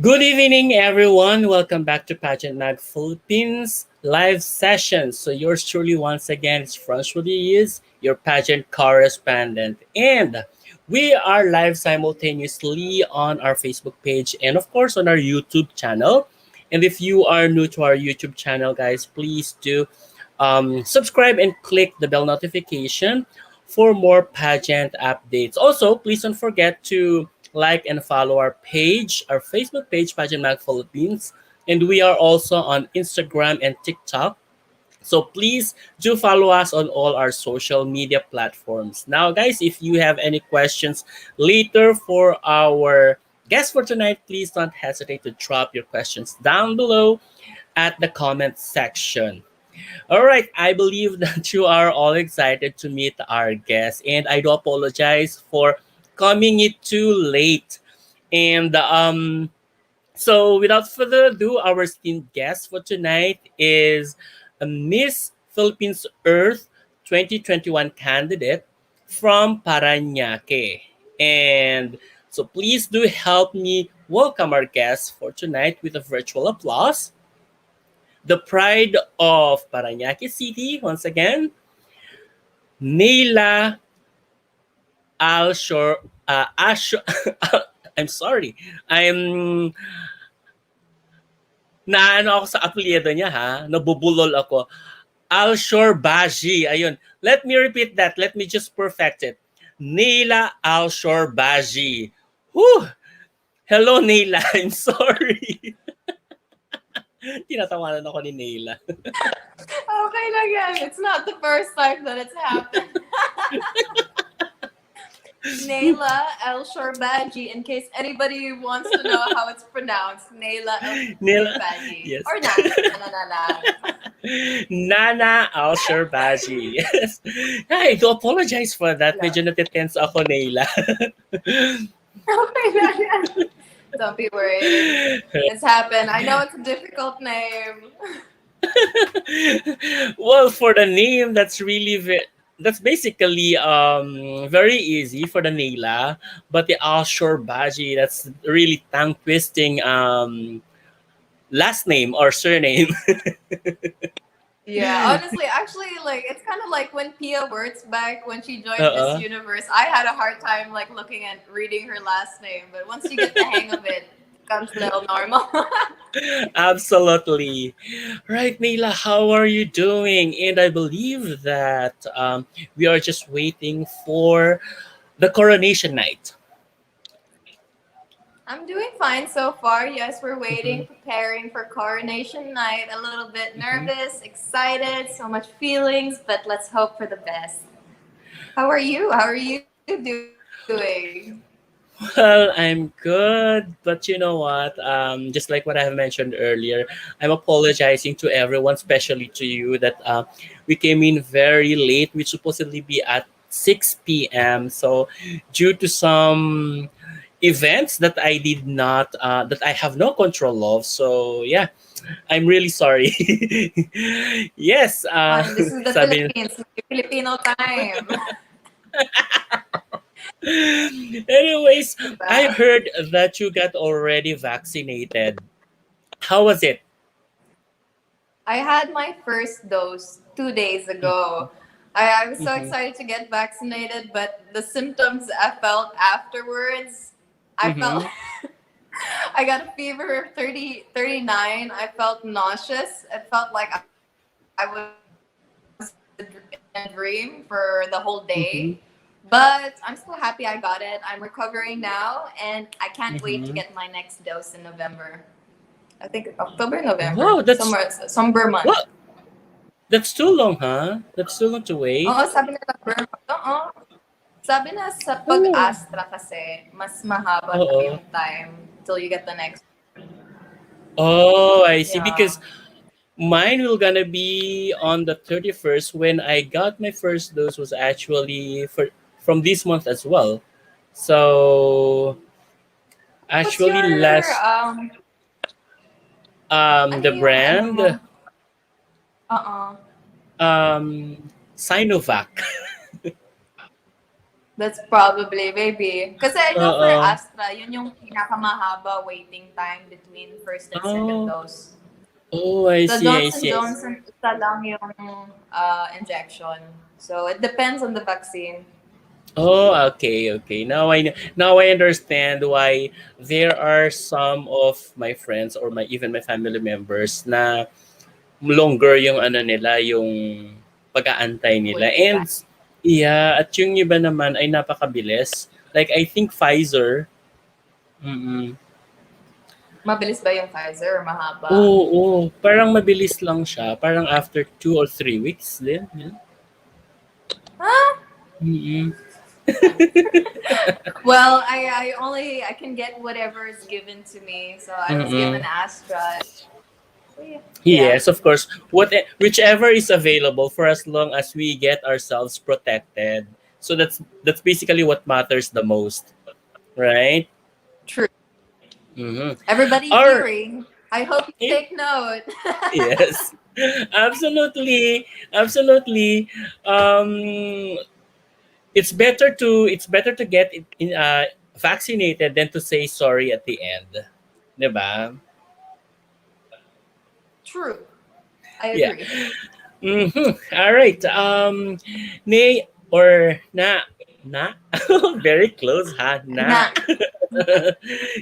Good evening, everyone. Welcome back to Pageant Mag Philippines live session. So yours truly, once again, is Franz Rodriguez, your pageant correspondent, and we are live simultaneously on our Facebook page and, of course, on our YouTube channel. And if you are new to our YouTube channel, guys, please do subscribe and click the bell notification for more pageant updates. Also, please don't forget to like and follow our page, our Facebook page, Pageant Mag Philippines. And we are also on Instagram and TikTok. So please do follow us on all our social media platforms. Now, guys, if you have any questions later for our guest for tonight, please don't hesitate to drop your questions down below at the comment section. All right, I believe that you are all excited to meet our guest, and I do apologize for coming it too late. And so, without further ado, our esteemed guest for tonight is a Miss Philippines Earth 2021 candidate from Parañaque. And so, please do help me welcome our guest for tonight with a virtual applause. The pride of Parañaque City, once again, Naelah Alshor, Ashor, I'm sorry. I'm naano ako sa apelyido niya ha. Nabubulol ako. Alshorbaji. Ayun. Let me repeat that. Let me just perfect it. Naelah Alshorbaji. Whew. Hello, Naelah. I'm sorry. Tinatawanan ako ni Naelah. Okay lang yan. It's not the first time that it's happened. Naelah Alshorbaji, in case anybody wants to know how it's pronounced. Naelah Alshorbaji. Yes. Or Nana. Nana Alshorbaji. Yes. I do apologize for that. Yeah. Medyo natitense ako, Naelah. Okay lang yan. Don't be worried. It's happened. I know it's a difficult name. Well, for the name, that's basically very easy for the Naelah, but the Alshorbaji, that's really tongue twisting last name or surname. Yeah, honestly, actually, like it's kind of like when Pia Wurtzbach, when she joined Uh-uh. Miss Universe, I had a hard time like looking and reading her last name, but once you get the hang of it, it becomes a little normal. Absolutely. Right, Naelah, how are you doing? And I believe that we are just waiting for the coronation night. I'm doing fine so far. Yes, we're Mhm, waiting, preparing for coronation night. A little bit mhm. nervous, excited, so much feelings, but let's hope for the best. How are you? How are you doing? Well, I'm good, but you know what? Just like what I have mentioned earlier, I'm apologizing to everyone, especially to you, that we came in very late. We supposedly be at 6 p.m. So, due to some events that I did not, that I have no control of. So, yeah, I'm really sorry. Yes, Fine. This is the sabi Philippines, Filipino time. Anyways, I Diba? heard that you got already vaccinated. How was it? I had my first dose 2 days ago. I was so Mm-hmm. excited to get vaccinated, but the symptoms I felt afterwards, I felt Mm-hmm. I got a fever of 30, 39. I felt nauseous. It felt like I was in a dream for the whole day. Mm-hmm. But I'm still happy I got it. I'm recovering now, and I can't wait to get Mm-hmm. my next dose in November. I think October, November, Wow, somber month. well, that's too long, huh? That's too long to wait. Oo, sabi nila Burma. Oo. Sabi na sa Oh, pag-Astra kasi, mas mahaba daw oh, yung time till you get the next. oh, I see. Yeah. Because mine will gonna be on the 31st when I got my first dose was actually from this month as well. So What's actually your, last ano the yung ano mo? brand Oo. Sinovac. That's probably, maybe. Kasi I know for Oo. Astra, yun yung pinakamahaba waiting time between first and second Oh. dose. Oh, I Sa see, I Johnson see, I see. Johnson, isa lang yung injection. So it depends on the vaccine. Oh, okay, okay. Now I understand why there are some of my friends or my even my family members na longer yung ano nila, yung pag-aantay nila. Waiting And time. yeah, at yung iba naman ay napakabilis. Like I think Pfizer. Mm. Mabilis ba yung Pfizer or mahaba? Oo, parang mabilis lang siya. Parang after 2 or 3 weeks din. Yeah. Huh? Mm-mm. Well, I can get whatever is given to me. So I was given Mm-mm. Astra. Yeah. Yes, of course. Whichever is available for as long as we get ourselves protected. So that's basically what matters the most, right? True. Mm-hmm. Everybody Or hearing. I hope you take note. yes, absolutely, absolutely. It's better to get vaccinated than to say sorry at the end, 'di ba? True. I Yeah. agree. All right. Nay or na very close ha na. Na.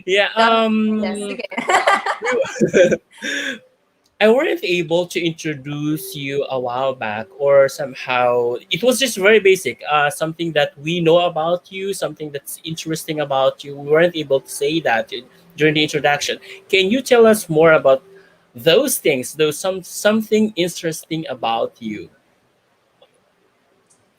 Yeah. Yes, sige. I weren't able to introduce you a while back, or somehow it was just very basic. Something that we know about you, something that's interesting about you. We weren't able to say that during the introduction. Can you tell us more about those things? Those something interesting about you.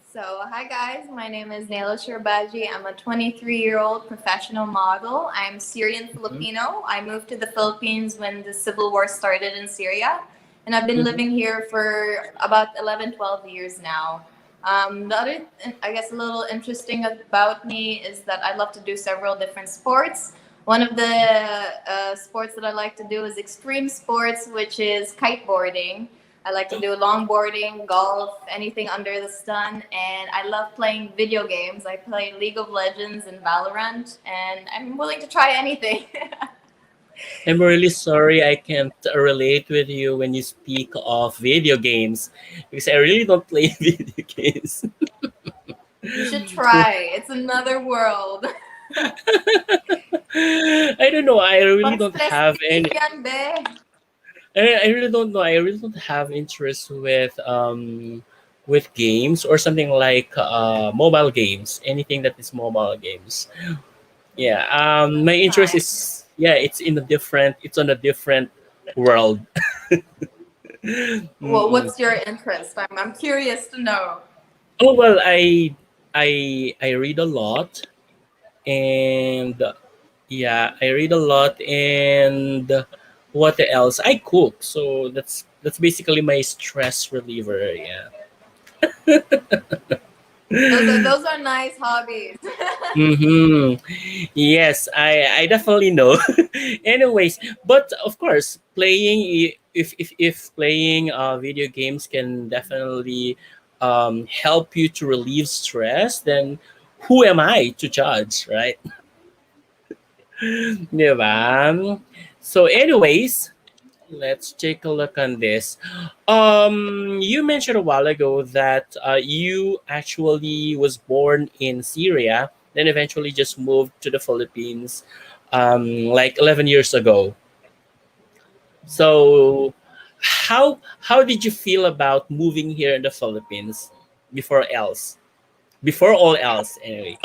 So, hi guys, my name is Naelah Alshorbaji. I'm a 23-year-old professional model. I'm Syrian Mhm, Filipino. I moved to the Philippines when the civil war started in Syria, and I've been mhm, living here for about 11, 12 years now. The other, I guess, a little interesting about me is that I love to do several different sports. One of the sports that I like to do is extreme sports, which is kiteboarding. I like to do longboarding, golf, anything under the sun, and I love playing video games. I play League of Legends and Valorant, and I'm willing to try anything. I'm really sorry I can't relate with you when you speak of video games because I really don't play video games. You should try. It's another world. I don't know. I really Pang don't stress have relief any. yan, be. I really don't know. I really don't have interest with games or something like mobile games. Anything that is mobile games. Yeah. My interest Fine. is yeah. It's on a different world. Well, Mm-mm. what's your interest? I'm curious to know. Oh well, I read a lot, and yeah, I read a lot, and what else? I cook, so that's basically my stress reliever. Yeah. Those are nice hobbies. Mm-hmm. Yes, I definitely know. Anyways, but of course, if playing video games can definitely help you to relieve stress, then who am I to judge, right? Di ba? So, anyways, let's take a look on this. You mentioned a while ago that you actually was born in Syria, then eventually just moved to the Philippines, like 11 years ago. So, how did you feel about moving here in the Philippines before else? Before all else, anyway.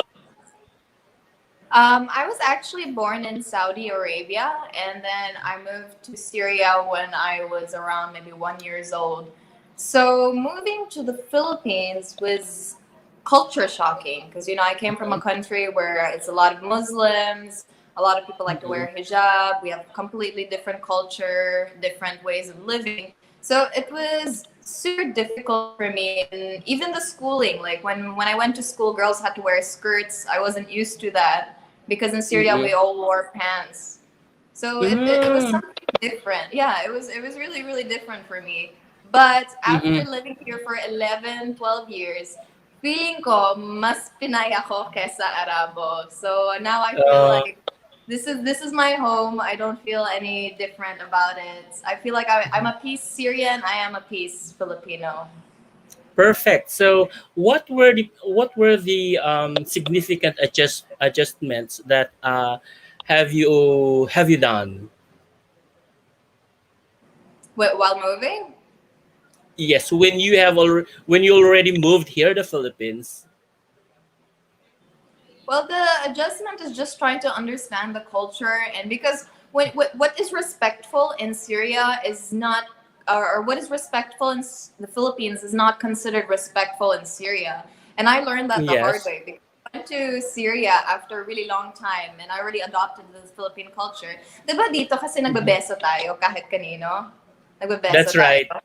I was actually born in Saudi Arabia, and then I moved to Syria when I was around maybe 1 years old. So moving to the Philippines was culture shocking because I came from a country where it's a lot of Muslims. A lot of people like to Mm-mm. wear hijab. We have completely different culture, different ways of living. So it was super difficult for me, and even the schooling. Like when I went to school, girls had to wear skirts. I wasn't used to that because in Syria we Mm-mm. all wore pants. So it was Mm-mm. something different. Yeah, it was really, really different for me. But after Mm-mm. living here for 11, 12 years, feeling ko mas Pinay ako kesa Arabo. So now I feel Uh, like this is my home. I don't feel any different about it. I feel like I'm a piece Syrian. I am a piece Filipino. Perfect. So, what were the significant adjustments that have you done? While moving, Yes, when you already moved here, the Philippines. well, the adjustment is just trying to understand the culture, and because what is respectful in Syria is not, or what is respectful in the Philippines is not considered respectful in Syria. And I learned that the hard Yes, way because I went to Syria after a really long time, and I already adopted the Philippine culture. Diba dito kasi mhm, nagbebeso tayo kahit kanino? Nagbebeso that's right. tayo.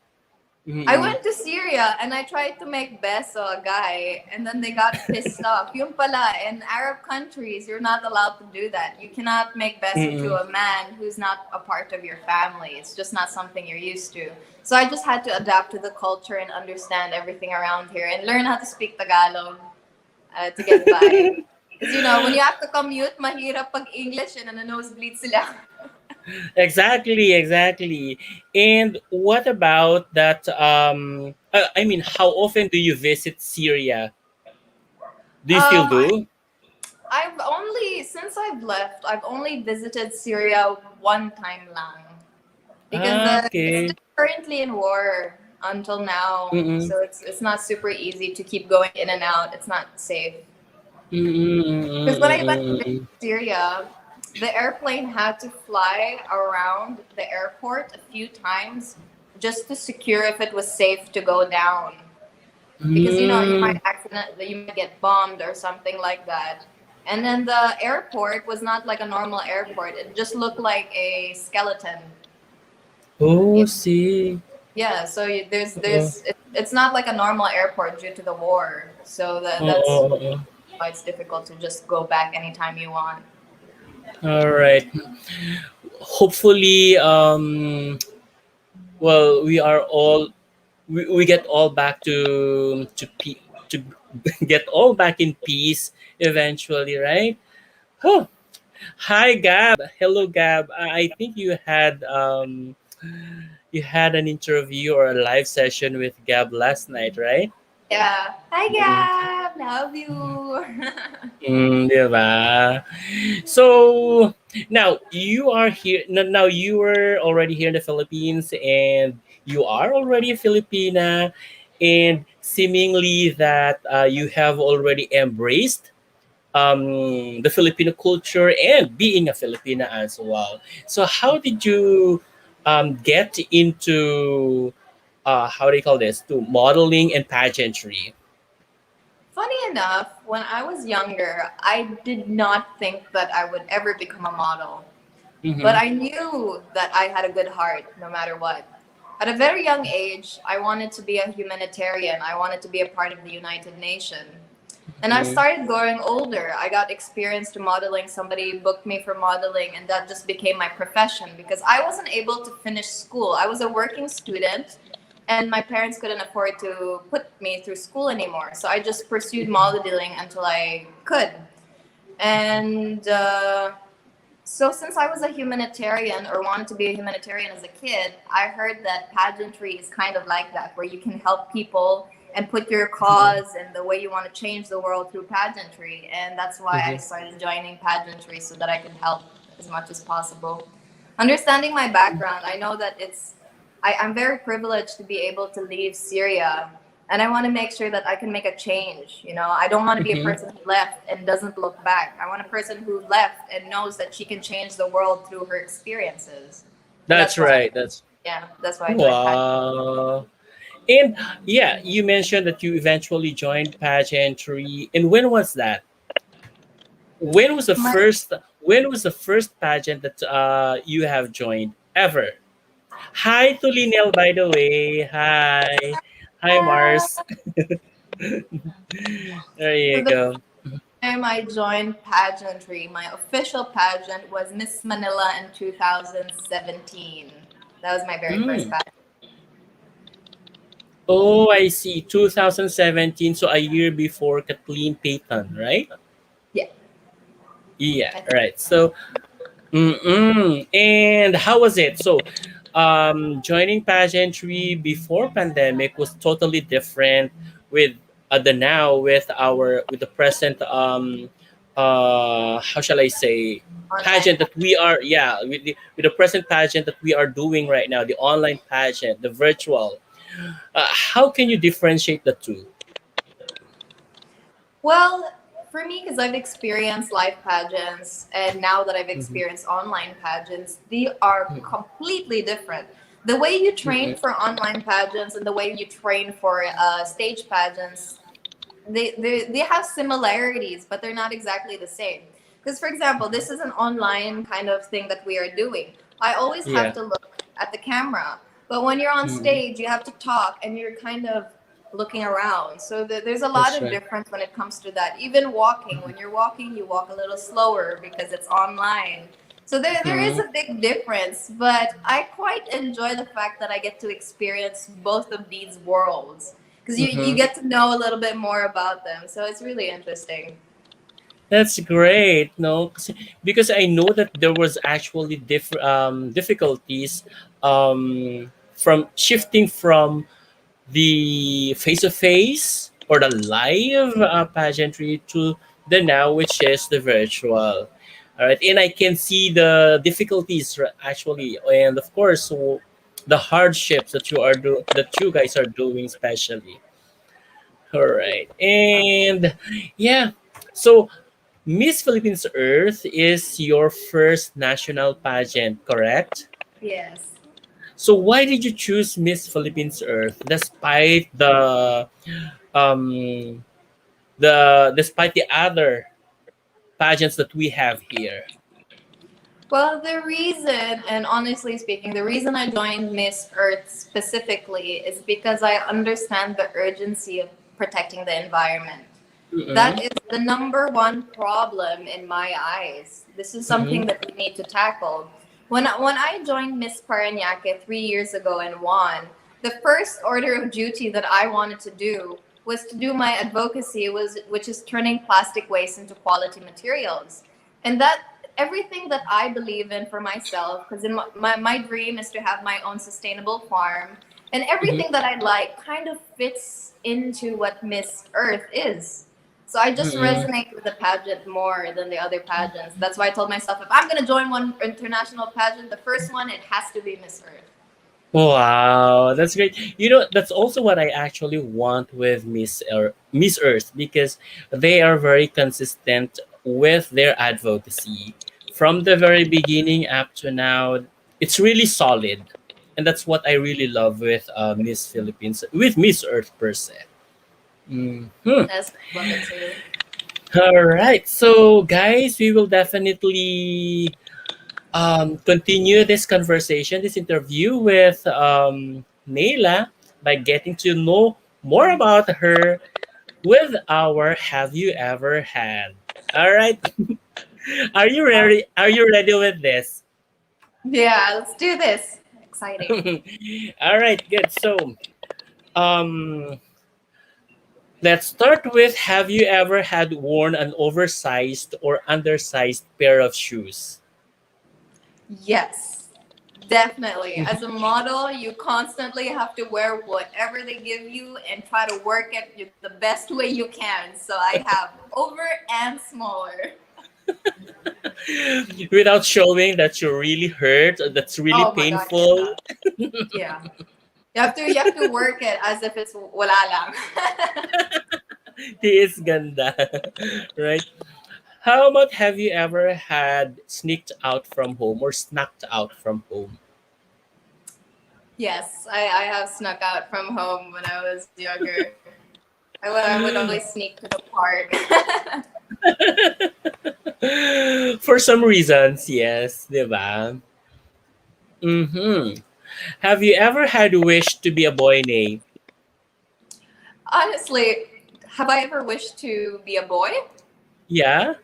I Mhm. went to Syria and I tried to make beso a guy, and then they got pissed off. Yung pala, in Arab countries, you're not allowed to do that. You cannot make beso to Mm-mm. a man who's not a part of your family. It's just not something you're used to. So I just had to adapt to the culture and understand everything around here and learn how to speak Tagalog to get by. Because when you have to commute, mahirap pag English and nosebleed sila. Exactly, exactly. And what about that? I mean, how often do you visit Syria? Do you still I do? since I've left, I've only visited Syria one time lang. Because it's Okay. still currently in war until now. Mm-mm. So it's not super easy to keep going in and out. It's not safe. Mm-mm, Because when I went to mm-mm, visit mm-mm. Syria, the airplane had to fly around the airport a few times just to secure if it was safe to go down. Because you might Mm. you might get bombed or something like that. And then the airport was not like a normal airport. It just looked like a skeleton. Oh, see. Yeah, so Uh, it's not like a normal airport due to the war. So that's uh. why it's difficult to just go back anytime you want. All right. Hopefully, well, we get all back to get all back in peace eventually, right? Huh. Hi, Gab. Hello, Gab. I think you had an interview or a live session with Gab last night, right? Yeah. Hi, Mm. Gab. Love you. Di ba? So now you are here. Now you were already here in the Philippines, and you are already a Filipina, and seemingly that you have already embraced the Filipino culture and being a Filipina as well. So how did you get into how do you call this to modeling and pageantry? Funny enough, when I was younger, I did not think that I would ever become a model. But Mm-hmm. I knew that I had a good heart no matter what. At a very young age, I wanted to be a humanitarian. I wanted to be a part of the United Nations. And I started growing older. I got experience to modeling. Somebody booked me for modeling, and that just became my profession because I wasn't able to finish school. I was a working student, and my parents couldn't afford to put me through school anymore. So I just pursued modeling until I could. And so, since I was a humanitarian or wanted to be a humanitarian as a kid, I heard that pageantry is kind of like that, where you can help people and put your cause and the way you want to change the world through pageantry. And that's why I Mm-hmm. started joining pageantry so that I could help as much as possible. Understanding my background, I know that I'm very privileged to be able to leave Syria, and I want to make sure that I can make a change. I don't want to be a Mm-hmm. person who left and doesn't look back. I want a person who left and knows that she can change the world through her experiences. And That's right. that's why I joined Pageant. Wow. And yeah, you mentioned that you eventually joined pageantry. And when was that? When was the My, first when was the first pageant that you have joined ever? Hi to Linel, by the way. Hi. Hi, Mars. There so you the go. time I joined pageantry, my official pageant was Miss Manila in 2017. That was my very first Mm. pageant. Oh, I see. 2017, so a year before Kathleen Payton, right? Yeah, Yeah, I think. right. So, and how was it? So, joining pageantry before pandemic was totally different with the now with the present how shall I say Online pageant that we are, yeah, with the present pageant that we are doing right now, the online pageant, the virtual. How can you differentiate the two? Well, for me, because I've experienced live pageants and now that I've Mhm. experienced online pageants, they are completely different. The way you train Mhm. for online pageants and the way you train for stage pageants, they have similarities, but they're not exactly the same. Because, for example, this is an online kind of thing that we are doing. I always have Yeah. to look at the camera, but when you're on Mhm. stage, you have to talk and you're kind of looking around. So there's a lot That's of right. difference when it comes to that. Even walking, when you're walking, you walk a little slower because it's online. So there is Mhm. a big difference, but I quite enjoy the fact that I get to experience both of these worlds because you Mhm. get to know a little bit more about them. So it's really interesting. That's great. No, because I know that there was actually difficulties from shifting from the face to face or the live pageantry to the now, which is the virtual. All right, and I can see the difficulties actually, and of course, the hardships that that you guys are doing, especially. All right, and yeah, so Miss Philippines Earth is your first national pageant, correct? Yes. So why did you choose Miss Philippines Earth despite um despite the other pageants that we have here? Well, the reason, and honestly speaking, the reason I joined Miss Earth specifically is because I understand the urgency of protecting the environment. That Mm-mm, is the number one problem in my eyes. This is mm-mm, something that we need to tackle. When I joined Miss Parañaque 3 years ago and won, the first order of duty that I wanted to do was to do my advocacy, which is turning plastic waste into quality materials. And that everything that I believe in for myself, because in my dream is to have my own sustainable farm, and mm-hmm, everything that I like kind of fits into what Miss Earth is. So I just mm-mm. resonate with the pageant more than the other pageants. That's why I told myself if I'm gonna join one international pageant, the first one it has to be Miss Earth. Wow, that's great. You know, that's also what I actually want with Miss Earth because they are very consistent with their advocacy from the very beginning up to now. It's really solid, and that's what I really love with Miss Philippines, with Miss Earth per se. Mhm. Yes, love it too. All right, so guys, we will definitely continue this conversation, this interview with Naelah by getting to know more about her with our Have You Ever Had? All right. Are you Oh, ready? Are you ready with this? yeah, let's do this. Exciting. All right, good. So, um, let's start with Have you ever had worn an oversized or undersized pair of shoes? Yes, definitely. As a model, you constantly have to wear whatever they give you and try to work it the best way you can. So I have over and smaller. Without showing that you're really hurt or that's really Oh my god, painful. yeah. Yeah. You have to work it as if it's wala lang. He is ganda. Right? How about have you ever had sneaked out from home or snuck out from home? Yes, I have snuck out from home when I was younger. I would always sneak to the park. For some reasons, yes, di ba? Mm-hmm. Have you ever had a wish to be a boy name? Honestly, have I ever wished to be a boy? Yeah?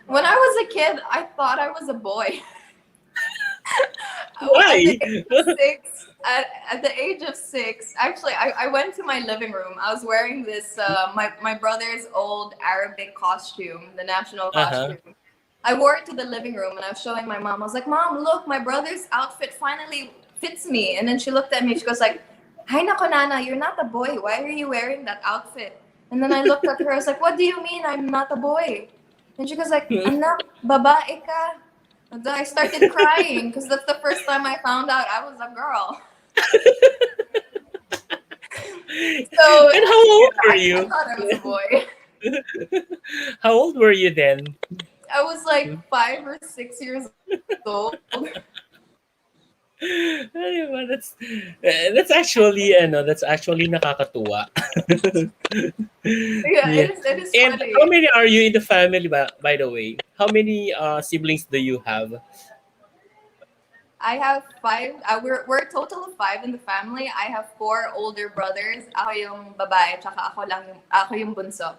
When I was a kid, I thought I was a boy. At the Why? age of six, at the age of six, actually, I went to my living room. I was wearing this my brother's old Arabic costume, the national Uh-huh. costume. I wore it to the living room and I was showing my mom. I was like, "Mom, look, my brother's outfit finally fits me." And then she looked at me. She goes like, "Hi, nako, Nana, you're not a boy. Why are you wearing that outfit?" And then I looked at her. I was like, "What do you mean I'm not a boy?" And she goes like, "Anak, babae ka." And then I started crying because that's the first time I found out I was a girl. So And how yeah, old were I you? thought I was a boy. How old were you then? I was like 5 or 6 years old. Ay, diba? That's actually that's actually nakakatuwa. Yeah, Yeah. it is And how funny. many are you in the family, by the way? How many siblings do you have? I have five. We're a total of five in the family. I have four older brothers. Ako yung babae, tsaka ako yung bunso.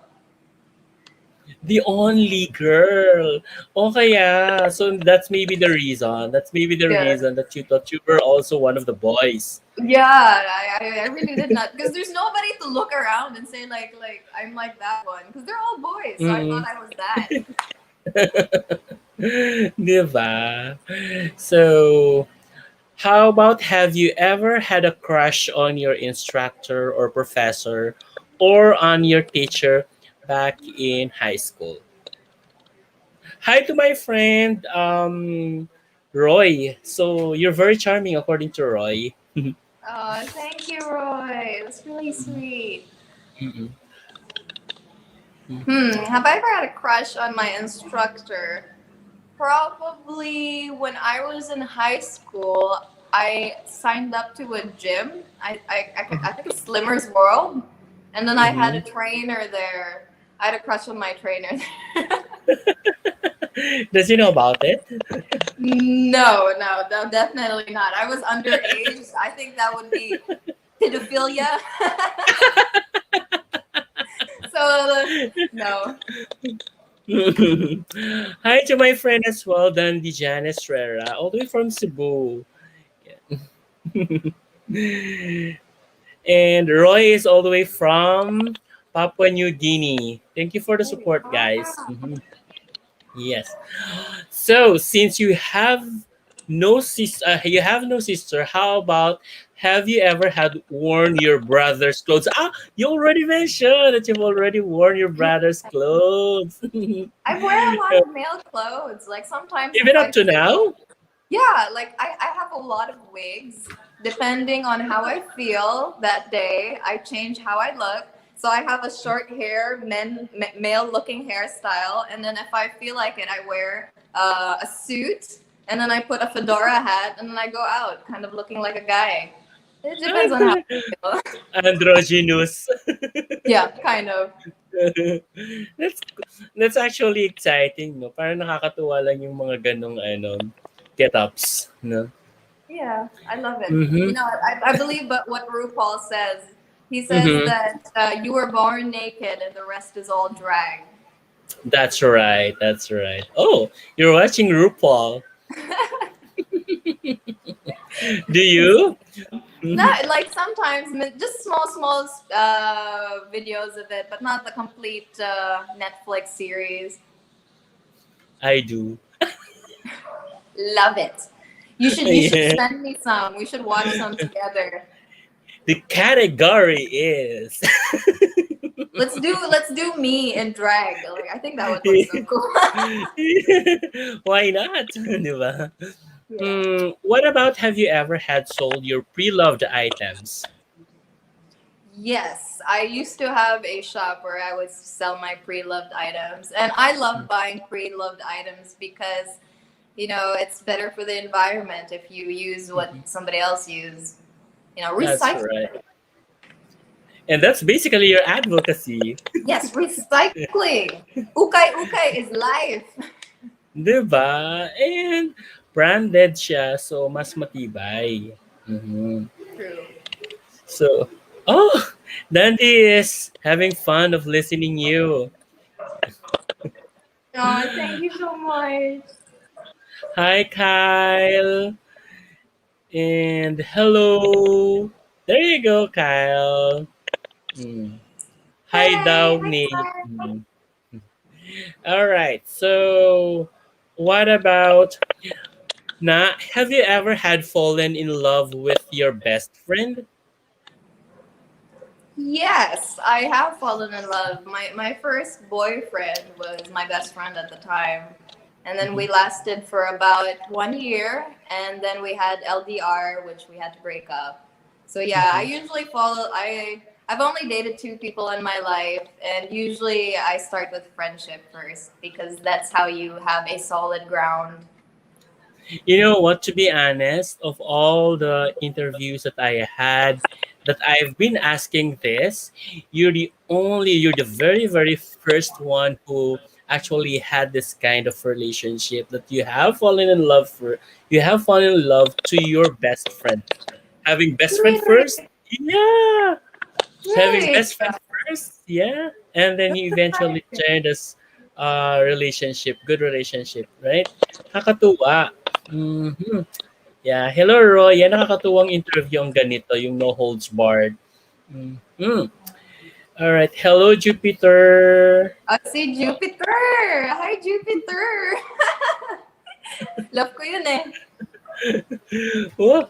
The only girl. Okay, yeah. So that's maybe the reason. That's maybe the Yeah. reason that you thought you were also one of the boys. Yeah, I really did not because there's nobody to look around and say like I'm like that one because they're all boys, so I thought Mm. I was that. Diba? So, how about, have you ever had a crush on your instructor or professor or on your teacher back in high school? Hi to my friend Roy. So you're very charming according to Roy. Oh, thank you, Roy. That's really sweet. Mm-mm. Have I ever had a crush on my instructor? Probably when I was in high school, I signed up to a gym. I think it's Slimmer's World. And then I had a Mm-hmm. trainer there. I had a crush on my trainer there. Does he know about it? No, definitely not. I was underage. I think that would be pedophilia. So, no. Hi to my friend as well, Dandy Janice Rera, all the way from Cebu. And Roy is all the way from Papua New Guinea. Thank you for the Oh, support, guys. wow. Yes. So, since you have no sister, how about, have you ever had worn your brother's clothes? Ah, you already mentioned that you've already worn your Yeah. brother's clothes. I wear a lot of male clothes. Like sometimes if Even I up to feel, now? yeah, like I have a lot of wigs. Depending on how I feel that day, I change how I look. So I have a short hair, male looking hairstyle, and then if I feel like it, I wear a suit, and then I put a fedora hat, and then I go out, kind of looking like a guy. It depends on how I feel. Androgynous. Yeah, kind of. that's that's actually exciting, no? Parang nakakatuwa lang yung mga ganong get-ups, no? Yeah, I love it. Mhm. I believe but what RuPaul says. He says Mhm. that you were born naked and the rest is all drag. That's right. That's right. Oh, you're watching RuPaul. Do you? Not like sometimes just small videos of it, but not the complete Netflix series. I do. Love it. You should Yeah. send me some. We should watch some together. The category is. Let's do me and drag. Like I think that would look so cool. Why not? Di ba? Yeah. What about, have you ever had sold your pre-loved items? Yes, I used to have a shop where I would sell my pre-loved items, and I love buying pre-loved items because it's better for the environment if you use what Mhm. somebody else used. That's Recycle. right. And that's basically your advocacy. Yes, recycling. Ukay is life. Diba? And branded siya, so mas matibay. Mhm. True. So, oh, Dandy is having fun of listening you. Oh, thank you so much. Hi, Kyle. And hello. There you go, Kyle. Mm. Hi, Hey, hi, Downey. Kyle. All right. So, what about have you ever had fallen in love with your best friend? Yes, I have fallen in love. My first boyfriend was my best friend at the time. And then we Mhm. lasted for about 1 year. And then we had LDR, which we had to break up. So yeah, I Mhm. usually follow. I've only dated two people in my life, and usually I start with friendship first because that's how you have a solid ground. You know what? To be honest, of all the interviews that I had, that I've been asking this, you're the very, very first one who actually had this kind of relationship that you have fallen in love to your best friend. Having best friend Really, first? Yeah. Having really. best friend first? Yeah. And then you eventually turn this good relationship, right? Nakakatuwa. Mhm. Yeah. Hello, Roy. Yan, nakakatuwang interview ang ganito, yung no holds barred. Mhm. All right. Hello, Jupiter. Si Jupiter! Hi, Jupiter! Love ko yun eh. Oh,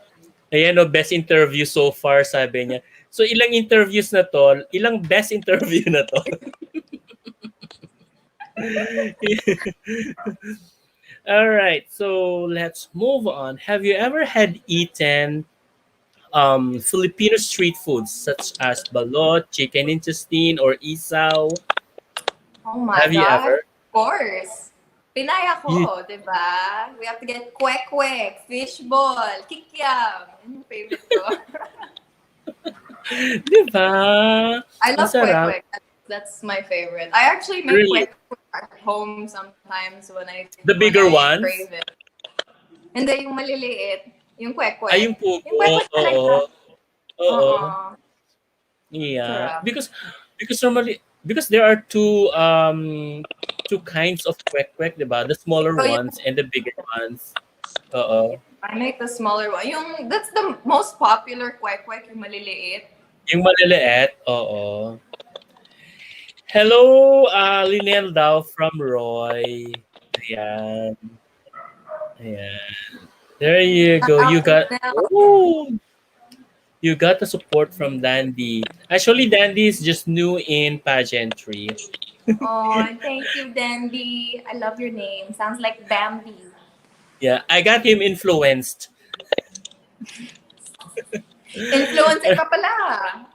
ayan, no, best interview so far, sabi niya. So, ilang interviews na to? Ilang best interview na to? All right. So, let's move on. Have you ever had eaten Filipino street foods such as balot, chicken intestine, or isaw? Oh my Have you God, ever? of course. Pinay You, ako, di ba? We have to get kwek-kwek, fishball, kikiam. Yun yung favorite ko. di ba? I Ang love sarap. kwek-kwek. That's my favorite. I actually make Really? kwek-kwek at home sometimes The when bigger I crave ones? it. Hindi, yung maliliit. Yung Ay, yung kwek-kwek. Yung pugo. kwek-kwek Oo. talaga. Oo. Oo. Yeah. Sarap. Because normally because there are two kinds of kwek kwek, di ba? The smaller So, ones and the bigger ones. Oo. I make the smaller one. Yung, that's the most popular kwek-kwek, yung maliliit. Yung maliliit, oo. Hello, Linel daw from Roy. Ayan. Ayan. There you Shout go. out to Nell. You got the support from Dandy. Actually, Dandy is just new in pageantry. Oh, thank you, Dandy. I love your name. Sounds like Bambi. Yeah, I got him influenced. Influencer ka pala.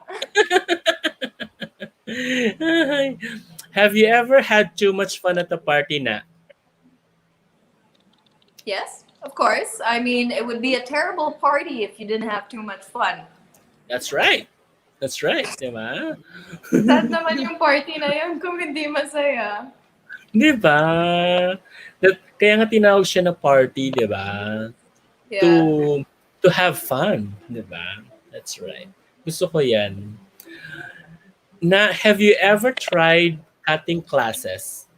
Have you ever had too much fun at a party na? Yes, of course. I mean, it would be a terrible party if you didn't have too much fun. That's right. That's right, di ba? Sad naman yung party na yun kung hindi masaya. Di ba? Kaya nga tinawag siya na party, di ba? Yeah. To to have fun, di ba? That's right. Gusto ko yan. Have you ever tried cutting classes?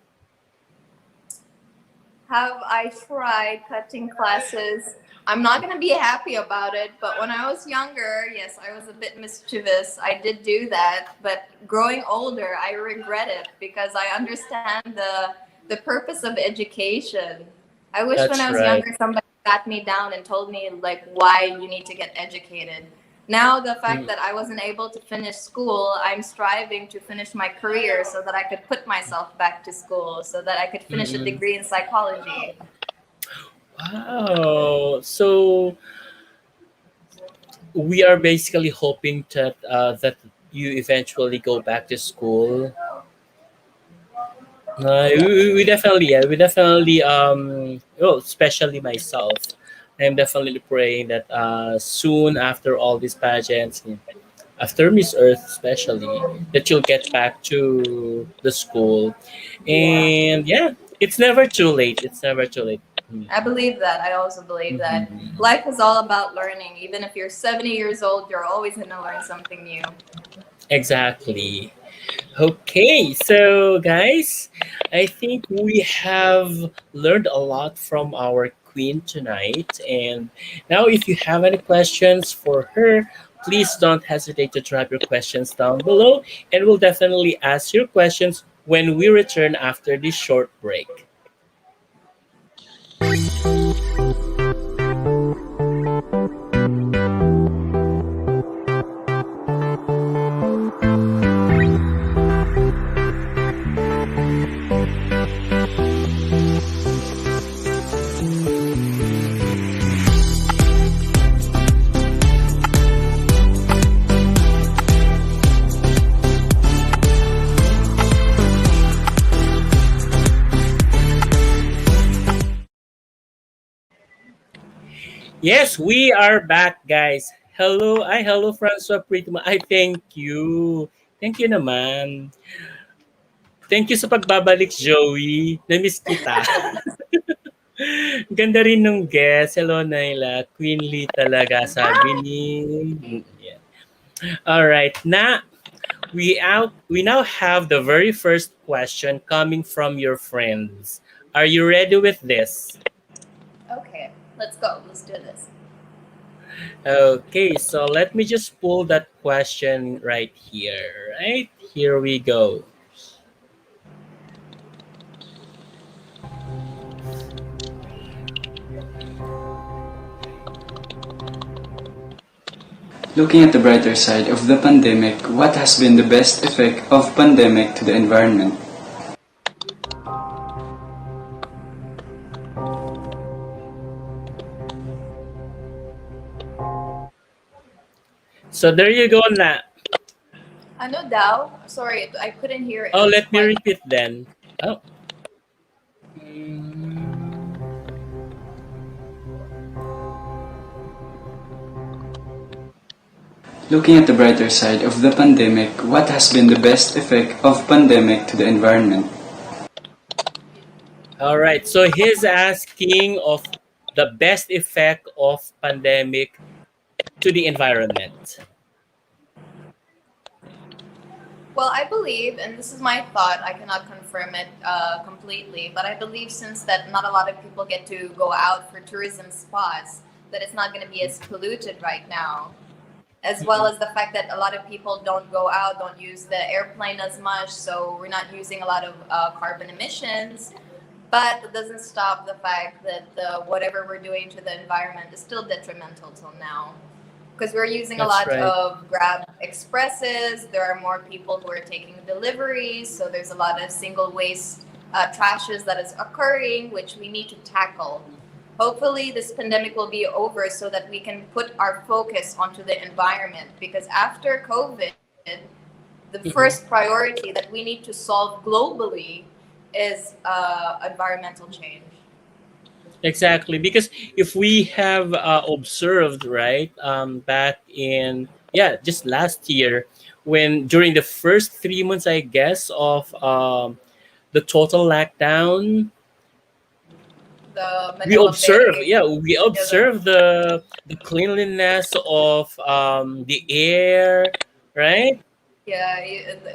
Have I tried cutting classes? I'm not going to be happy about it, but when I was younger, yes, I was a bit mischievous. I did do that, but growing older, I regret it because I understand the purpose of education. I wish when That's I was right. younger somebody sat me down and told me like why you need to get educated. Now the fact Mm, that I wasn't able to finish school, I'm striving to finish my career so that I could put myself back to school, so that I could finish a mm-mm. degree in psychology. Wow. So we are basically hoping that you eventually go back to school. We definitely well, especially myself, I'm definitely praying that soon after all these pageants, after Miss Earth especially, that you'll get back to the school. Yeah. And yeah, it's never too late. It's never too late. I believe that. I also believe that Mhm. life is all about learning. Even if you're 70 years old, you're always going to learn something new. Exactly. Okay, so guys, I think we have learned a lot from our Queen tonight. And now, if you have any questions for her, please don't hesitate to drop your questions down below, and we'll definitely ask your questions when we return after this short break. Yes, we are back, guys. Hello, Francois Pritma. I thank you. Thank you naman. Thank you sa pagbabalik, Joey. Namiss kita. Ganda rin nung guest. Hello, Naila. Queenly talaga, sabi ni... Yeah. All right. We now have the very first question coming from your friends. Are you ready with this? Okay, let's go. Let's do this. Okay, so let me just pull that question right here. Right? Here we go. Looking at the brighter side of the pandemic, what has been the best effect of pandemic to the environment? So there you go na. Ano daw? Sorry, I couldn't hear it. Oh, It was let me quite... repeat then. Oh. Mm, Looking at the brighter side of the pandemic, what has been the best effect of pandemic to the environment? All right. So he's asking of the best effect of pandemic to the environment. Well, I believe, and this is my thought, I cannot confirm it completely, but I believe since that not a lot of people get to go out for tourism spots, that it's not going to be as polluted right now. As well Mhm. as the fact that a lot of people don't go out, don't use the airplane as much, so we're not using a lot of carbon emissions. But it doesn't stop the fact that whatever we're doing to the environment is still detrimental till now. Because we're using a That's lot right. of Grab Expresses, there are more people who are taking deliveries, so there's a lot of single waste trashes that is occurring, which we need to tackle. Hopefully, this pandemic will be over so that we can put our focus onto the environment. Because after COVID, the Mhm. first priority that we need to solve globally is environmental change. Exactly, because if we have observed, right, back in, yeah, just last year, when during the first 3 months, I guess, of the total lockdown, The we Manila observe, Bay, yeah, we yeah, the, observe the cleanliness of the air, right? yeah,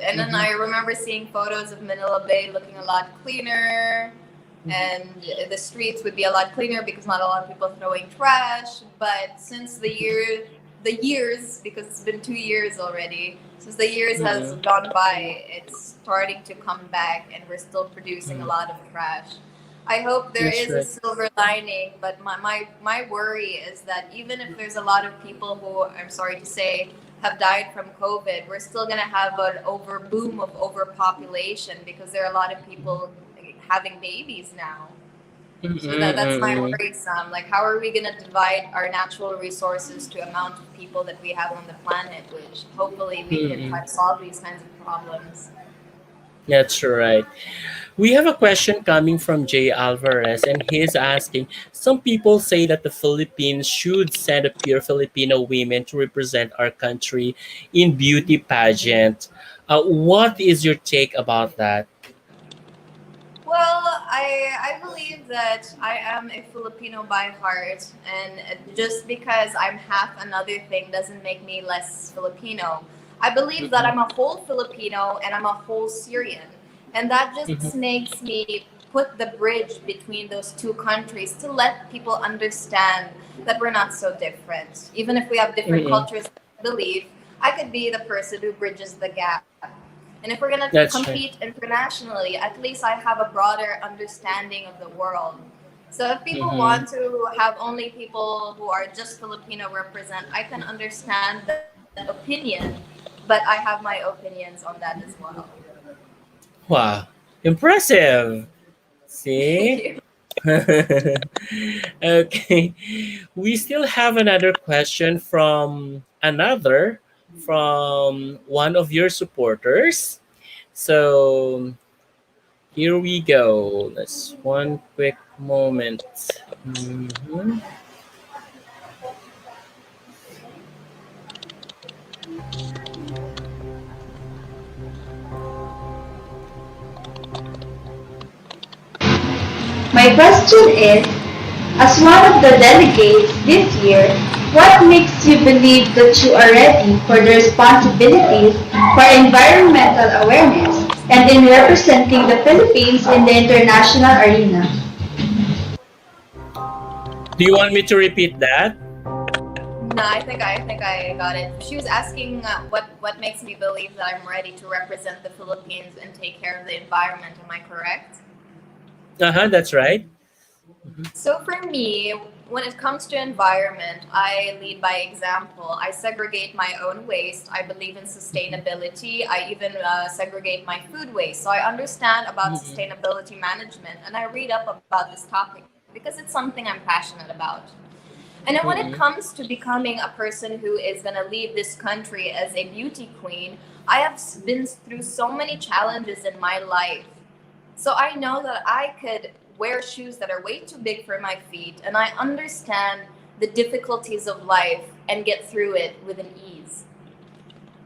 and then Mm-hmm. I remember seeing photos of Manila Bay looking a lot cleaner, and the streets would be a lot cleaner because not a lot of people throwing trash. But since the years, because it's been 2 years already, since the years has Mm-hmm. gone by, it's starting to come back, and we're still producing a Mm-hmm. lot of trash. I hope there That's is a right. silver lining, but my worry is that even if there's a lot of people who, I'm sorry to say, have died from COVID, we're still going to have an over boom of overpopulation because there are a lot of people having babies now. So that's my Mm-mm-mm-mm. worry, Sam. Like, how are we going to divide our natural resources to amount of people that we have on the planet, which hopefully we can try Mm-mm. to solve these kinds of problems. That's right. We have a question coming from Jay Alvarez, and he's asking, some people say that the Philippines should send a pure Filipino women to represent our country in beauty pageant. What is your take about that? Well, I believe that I am a Filipino by heart, and just because I'm half another thing doesn't make me less Filipino. I believe that Mhm, I'm a whole Filipino and I'm a whole Syrian, and that just mhm, makes me put the bridge between those two countries to let people understand that we're not so different. Even if we have different Mm-mm. cultures, I believe I could be the person who bridges the gap. And if we're going to That's right. compete internationally, at least I have a broader understanding of the world. So if people Mm-hmm. want to have only people who are just Filipino represent, I can understand that opinion, but I have my opinions on that as well. Wow. Impressive. Thank See? you. Okay. We still have another question from one of your supporters. So here we go. Let's one quick moment. Mhm. My question is, as one of the delegates this year, what makes you believe that you are ready for the responsibilities for environmental awareness and in representing the Philippines in the international arena? Do you want me to repeat that? No, I think I got it. She was asking what makes me believe that I'm ready to represent the Philippines and take care of the environment. Am I correct? Uh-huh, that's right. So for me, when it comes to environment, I lead by example. I segregate my own waste. I believe in sustainability. I even segregate my food waste. So I understand about Mm-mm. sustainability management and I read up about this topic because it's something I'm passionate about. And then when it Mm-mm. comes to becoming a person who is going to lead this country as a beauty queen, I have been through so many challenges in my life. So I know that I could wear shoes that are way too big for my feet, and I understand the difficulties of life and get through it with an ease.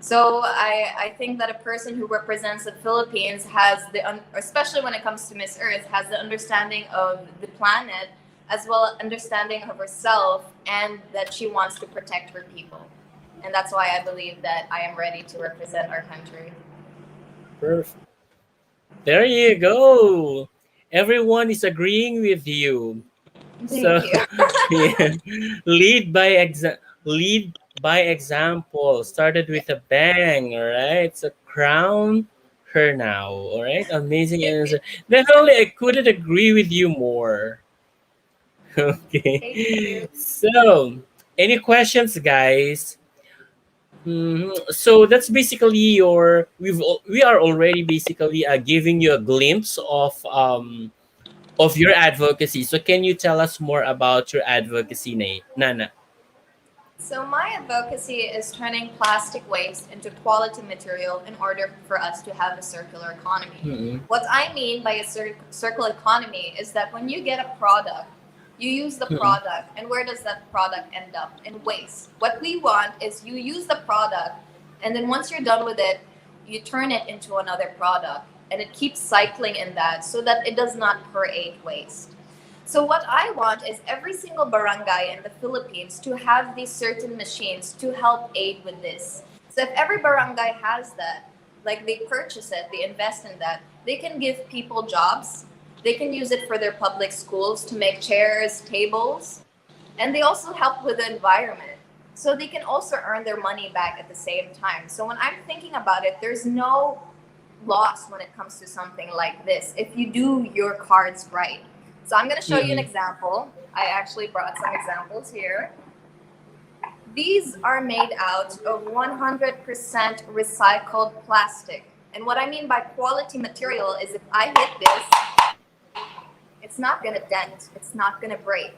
So I think that a person who represents the Philippines has especially when it comes to Miss Earth, has the understanding of the planet as well as understanding of herself and that she wants to protect her people. And that's why I believe that I am ready to represent our country. Perfect. There you go. Everyone is agreeing with you. So Thank you. yeah. Lead by example. Started with a bang, all right? So crown her now. All right. Amazing answer. Definitely I couldn't agree with you more. Thank you. Okay. So any questions, guys? So that's basically we are already basically giving you a glimpse of your advocacy. So can you tell us more about your advocacy, Nana? So my advocacy is turning plastic waste into quality material in order for us to have a circular economy. Mm-mm. What I mean by a circular economy is that when you get a product, you use the Mm-mm. product, and where does that product end up? In waste. What we want is you use the product, and then once you're done with it, you turn it into another product, and it keeps cycling in that so that it does not create waste. So what I want is every single barangay in the Philippines to have these certain machines to help aid with this. So if every barangay has that, like they purchase it, they invest in that, they can give people jobs. They can use it for their public schools to make chairs, tables, and they also help with the environment. So they can also earn their money back at the same time. So when I'm thinking about it, there's no loss when it comes to something like this if you do your cards right. So I'm going to show you an Mm-mm. example. I actually brought some examples here. These are made out of 100% recycled plastic. And what I mean by quality material is if I hit this, it's not going to dent, it's not going to break.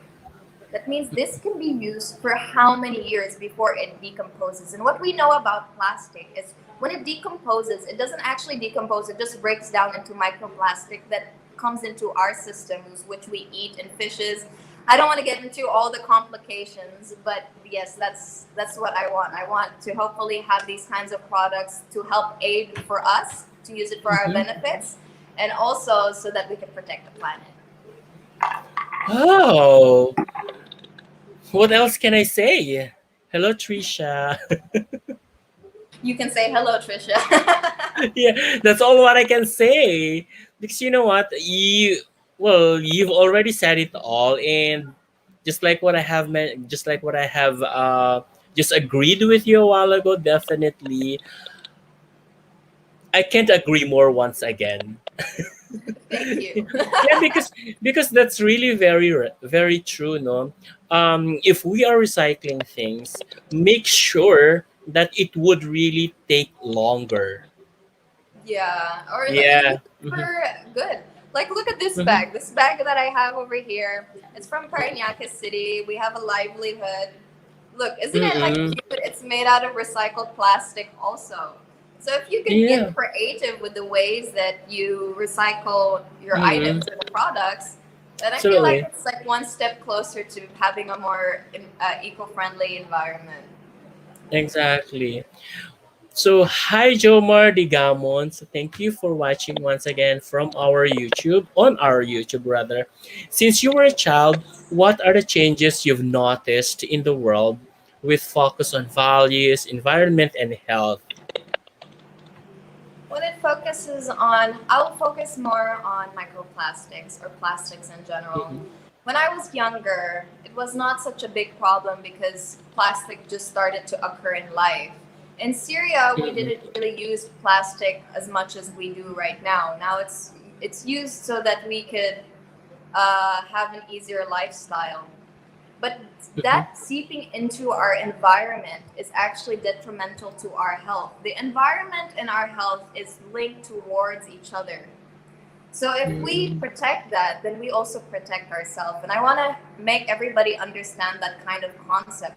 That means this can be used for how many years before it decomposes. And what we know about plastic is when it decomposes, it doesn't actually decompose, it just breaks down into microplastic that comes into our systems, which we eat in fishes. I don't want to get into all the complications, but yes, that's what I want. I want to hopefully have these kinds of products to help aid for us, to use it for our Mm-hmm. benefits, and also so that we can protect the planet. Oh, what else can I say? Hello, Trisha. You can say hello, Trisha. Yeah, that's all what I can say. Because you know what, Well, you've already said it all, and just like what I have just agreed with you a while ago. Definitely, I can't agree more once again. Thank you. Yeah, because that's really very true, no. If we are recycling things, make sure that it would really take longer. Yeah, or use Yeah. it Hmm. for good. Like, look at this Hmm. bag. This bag that I have over here. It's from Paranaque City. We have a livelihood. Look, isn't it like Mm-mm. cute? It's made out of recycled plastic, also. So if you could Yeah. get creative with the ways that you recycle your Mm-mm. items or the products, then I feel like Absolutely. it's like one step closer to having a more eco-friendly environment. Exactly. So, hi Jomar Digamon. So, thank you for watching once again from our YouTube rather. Since you were a child, what are the changes you've noticed in the world with focus on values, environment, and health? When it focuses on, I'll focus more on microplastics or plastics in general. Mm-mm. When I was younger, it was not such a big problem because plastic just started to occur in life. In Syria, we Mm-mm. didn't really use plastic as much as we do right now. Now it's used so that we could have an easier lifestyle. But Mm-mm. that seeping into our environment is actually detrimental to our health. The environment and our health is linked towards each other. So if we Mm-mm. protect that, then we also protect ourselves. And I want to make everybody understand that kind of concept.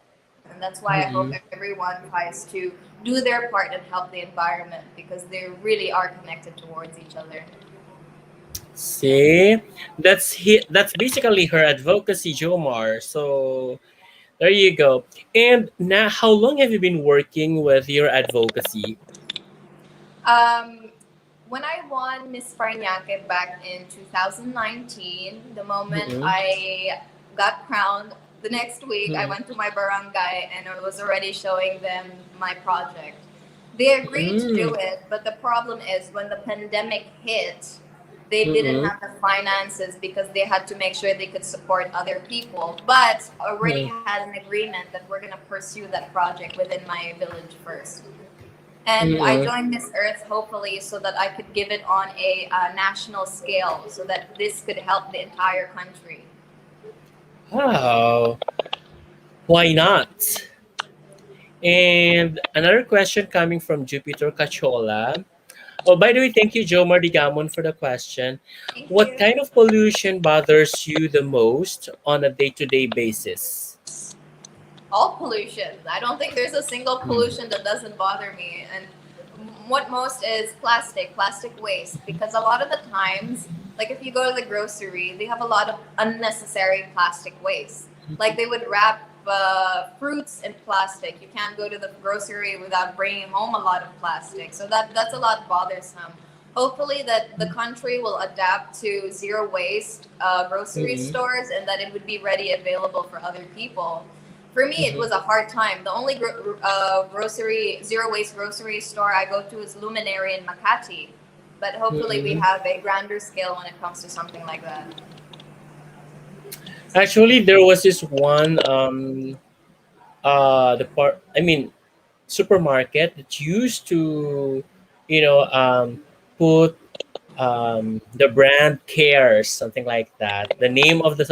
And that's why I hope Mm-mm. everyone tries to do their part and help the environment because they really are connected towards each other. See, that's basically her advocacy, Jomar. So there you go. And now, how long have you been working with your advocacy? Um, when I won Miss Paranaque back in 2019, the moment Mm-mm. I got crowned, the next week I Mm-mm. went to my barangay and I was already showing them my project. They agreed to do Mm-mm. it, but the problem is when the pandemic hit, they didn't Mm-mm. have the finances because they had to make sure they could support other people. But already Mm-mm. had an agreement that we're gonna pursue that project within my village first, and I Mm-mm. joined Miss Earth hopefully so that I could give it on a national scale so that this could help the entire country. Wow, why not? And another question coming from Jupiter Cachola. Oh, by the way, thank you, Joe Mardigamon, for the question. Thank What you. kind of pollution bothers you the most on a day-to-day basis? All pollution. I don't think there's a single Mm. pollution that doesn't bother me. And what most is plastic waste. Because a lot of the times, like if you go to the grocery, they have a lot of unnecessary plastic waste. Like they would wrap fruits in plastic. You can't go to the grocery without bringing home a lot of plastic. So that's a lot bothersome. Hopefully that the country will adapt to zero waste grocery Mm-mm. stores and that it would be ready available for other people. For me, it Mhm. was a hard time. The only grocery zero waste grocery store I go to is Luminary in Makati, but hopefully we Mm-mm. have a grander scale when it comes to something like that. Actually, there was this one the part I mean supermarket that used to you know put the brand cares something like that, the name of the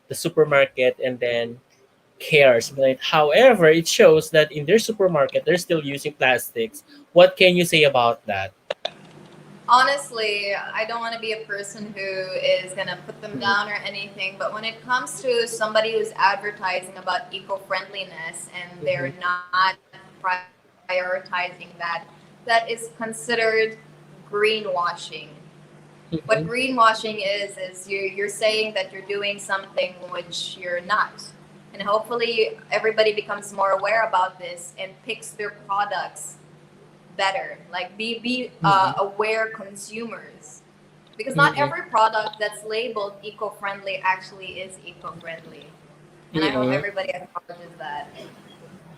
the supermarket, and then cares, right? However, it shows that in their supermarket they're still using plastics. What can you say about that? Honestly, I don't want to be a person who is going to put them Mm-mm. down or anything, but when it comes to somebody who's advertising about eco friendliness and they're not prioritizing that, that is considered greenwashing. What Mm-mm. greenwashing is you're saying that you're doing something which you're not. And hopefully everybody becomes more aware about this and picks their products better. Like be Mm-mm. aware consumers. Because not Mm-mm. every product that's labeled eco-friendly actually is eco-friendly. And I hope Mm-mm. everybody acknowledges that.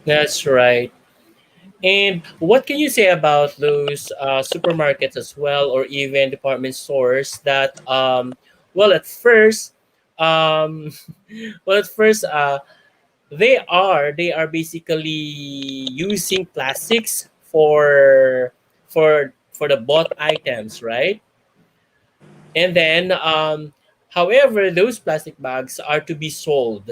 That's right. And what can you say about those supermarkets as well, or even department stores that, well, at first, um, well, at first, they are basically using plastics for the bought items, right? And then, however, those plastic bags are to be sold.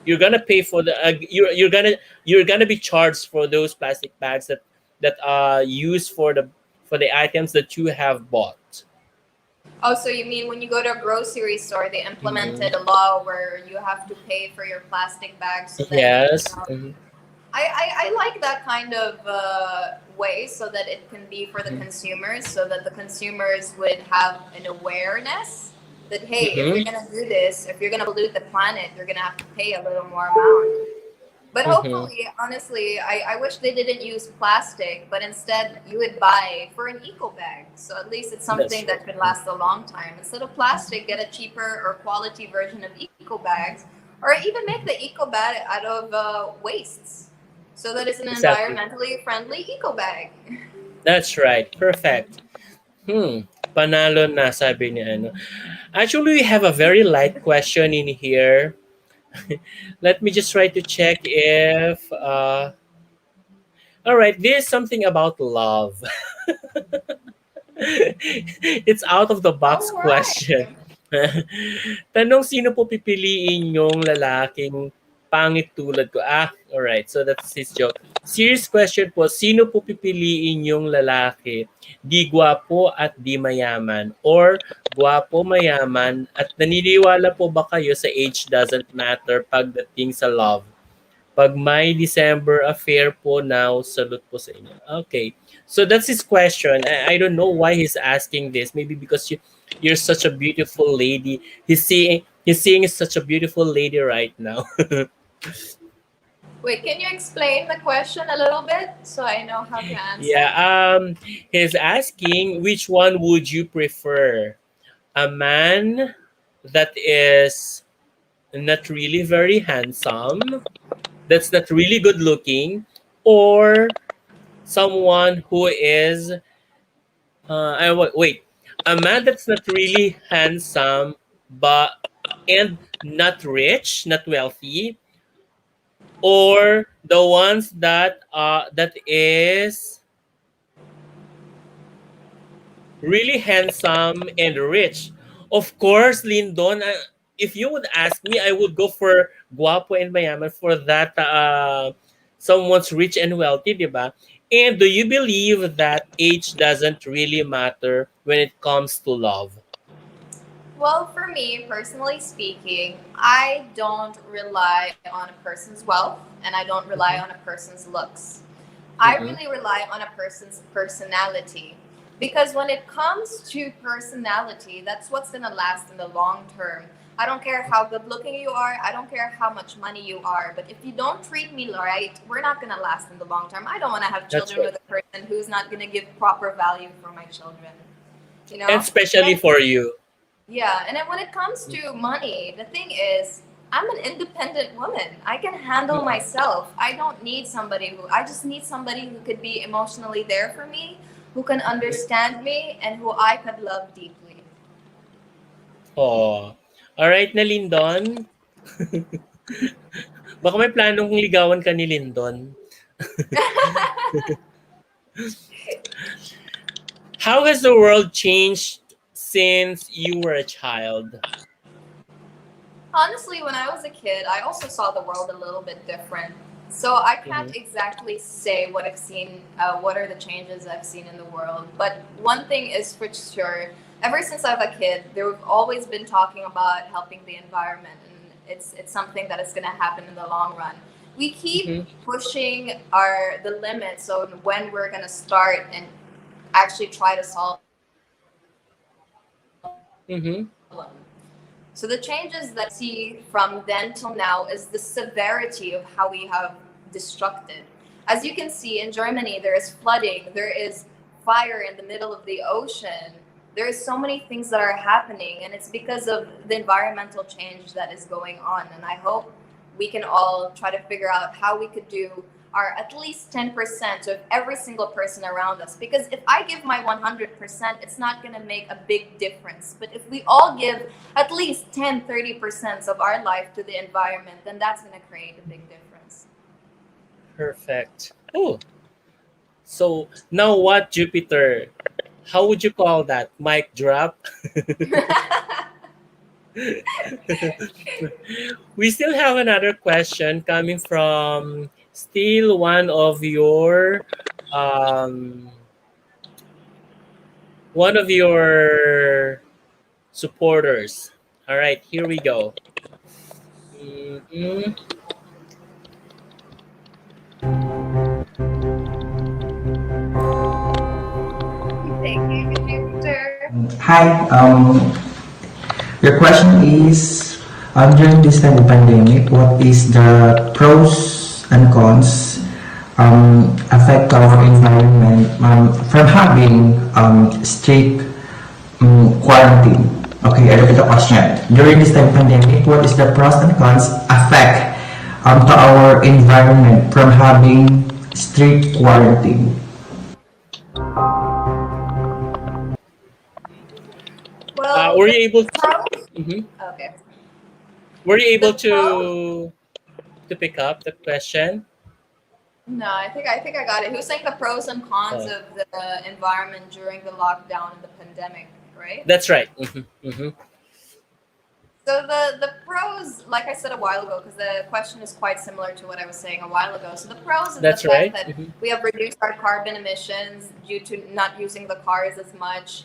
You're gonna pay for the you're gonna be charged for those plastic bags that are used for the items that you have bought. Oh, so you mean when you go to a grocery store, they Mhm. implemented a law where you have to pay for your plastic bags so that Yes. Mhm. I like that kind of way so that it can be for the Mhm. consumers, so that the consumers would have an awareness that, hey, if you're Mhm. going to do this, if you're going to pollute the planet, you're going to have to pay a little more amount. But Mhm. hopefully, honestly, I wish they didn't use plastic, but instead you would buy for an eco bag. So at least it's That's something true. that could last a long time. Instead of plastic, get a cheaper or quality version of eco bags, or even make the eco bag out of wastes, so that it's an Exactly. environmentally friendly eco bag. That's right. Perfect. Panalo na sabi ni ano. Actually, we have a very light question in here. Let me just try to check if all right, there's something about love. It's out of the box All question. right. Tanong, sino po pipiliin yung lalaking pangit tulad ko? Ah, alright. So that's his joke. Serious question po, sino po pipiliin yung lalaki? Di gwapo at di mayaman? Or gwapo, mayaman at naniniwala po ba kayo sa age doesn't matter pagdating sa love? Pag may December affair po now, salute po sa inyo. Okay. So that's his question. I don't know why he's asking this. Maybe because you're such a beautiful lady. He's seeing such a beautiful lady right now. Wait, can you explain the question a little bit so I know how to answer? Yeah. He's asking which one would you prefer? A man that is not really very handsome, that's not really good looking, or someone who is wait, a man that's not really handsome but and not rich, not wealthy, or the ones that is really handsome and rich. Of course, Lindon, if you would ask me, I would go for guapo and mayaman for that someone's rich and wealthy, diba? And do you believe that age doesn't really matter when it comes to love? Well, for me, personally speaking, I don't rely on a person's wealth and I don't rely on Mhm. a person's looks. I Mhm. really rely on a person's personality. Because when it comes to personality, that's what's going to last in the long term. I don't care how good looking you are, I don't care how much money you are, but if you don't treat me right, we're not going to last in the long term. I don't want to have That's children right. with a person who's not going to give proper value for my children, you And know? especially And for you. yeah, and then when it comes to money, the thing is, I'm an independent woman. I can handle Mhm. myself. I don't need somebody who, I just need somebody who could be emotionally there for me, who can understand me, and who I could love deeply. Oh. All right na Lindon. Baka may planong ligawan ka ni Lindon. How has the world changed since you were a child? Honestly, when I was a kid, I also saw the world a little bit different. So I Mhm. can't exactly say what I've seen, what are the changes I've seen in the world. But one thing is for sure, ever since I was a kid, there have always been talking about helping the environment, and it's something that is going to happen in the long run. We keep Mhm. pushing our the limits on when we're going to start and actually try to solve the problem. So the changes Mhm. that I see from then till now is the severity of how we have destructed. As you can see, in Germany, there is flooding, there is fire in the middle of the ocean. There is so many things that are happening, and it's because of the environmental change that is going on. And I hope we can all try to figure out how we could do are at least 10% of every single person around us. Because if I give my 100%, it's not going to make a big difference. But if we all give at least 10-30% of our life to the environment, then that's going to create a big difference. Perfect. Oh, so now what, Jupiter? How would you call that? Mic drop? We still have another question coming from still um one of your supporters. All right, here we go. Mhm. Thank you, Jupiter. Hi, your question is, during this time of pandemic, what is the pros and cons affect our environment from having strict quarantine? Okay, I repeat the question. During this time of pandemic, what is the pros and cons affect to our environment from having strict quarantine? Well, Were the you able? pros. Mhm. Okay. Were you able The pros. to pick up the question? No, I think I got it. He was saying the pros and cons Oh, of the environment during the lockdown and the pandemic, right? that's right. Hmm. So the pros, like I said a while ago, because the question is quite similar to what I was saying a while ago. So the pros is the That's fact right. that we have reduced our carbon emissions due to not using the cars as much.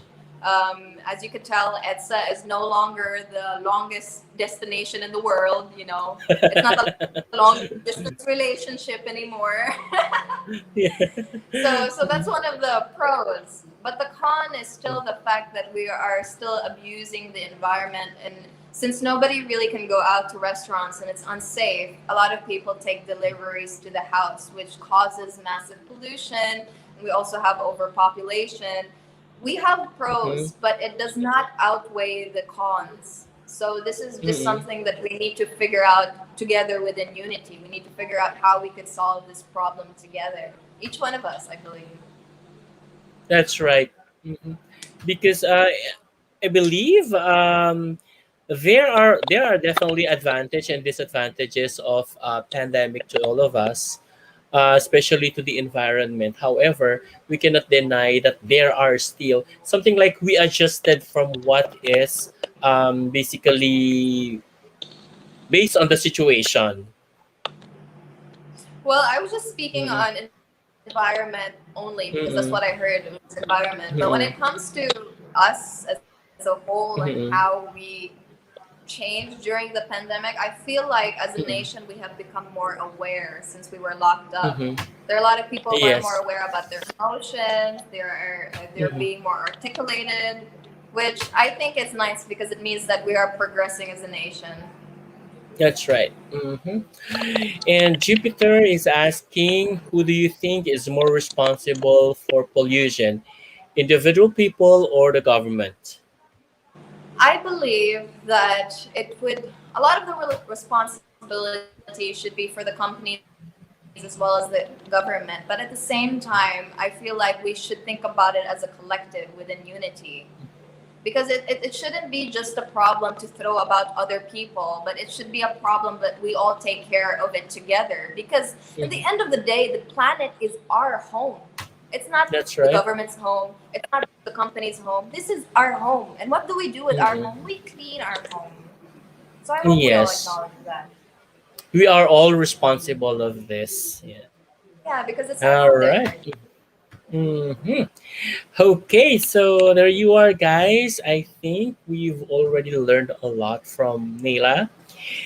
As you could tell, ETSA is no longer the longest destination in the world. You know, it's not a long distance relationship anymore. Yeah. So that's one of the pros. But the con is still the fact that we are still abusing the environment. And since nobody really can go out to restaurants and it's unsafe, a lot of people take deliveries to the house, which causes massive pollution. We also have overpopulation. We have Mhm. pros, but it does not outweigh the cons. So this is just Mhm. something that we need to figure out together within unity. We need to figure out how we could solve this problem together. Each one of us, I believe. That's right. Mhm. Because I believe there are definitely advantage and disadvantages of pandemic to all of us, especially to the environment. However, we cannot deny that there are still something like we adjusted from what is basically based on the situation. Well, I was just speaking Mm-mm, on environment only because that's mm-mm, what I heard was environment. But when mm-mm, it comes to us as a whole and mm-mm, how we changed during the pandemic, I feel like as a mm-mm, nation we have become more aware since we were locked up. mm-mm. There are a lot of people who are more Yes. aware about their emotions. They're Mm-hmm. being more articulated, which I think is nice because it means that we are progressing as a nation. That's right. And Jupiter is asking, who do you think is more responsible for pollution, individual people or the government? I believe that it would a lot of the responsibility should be for the companies as well as the government. But at the same time, I feel like we should think about it as a collective within unity. Because it shouldn't be just a problem to throw about other people, but it should be a problem that we all take care of it together. Because in the Mhm. end of the day, the planet is our home. It's not That's the right. government's home. It's not the company's home. This is our home. And what do we do with our Mm-mm. home? We clean our home. So I hope we all Yes, acknowledge that. we are all responsible of this. Yeah. Yeah, because it's All out there. right. Mm-hmm. Okay, so there you are, guys. I think we've already learned a lot from Naelah.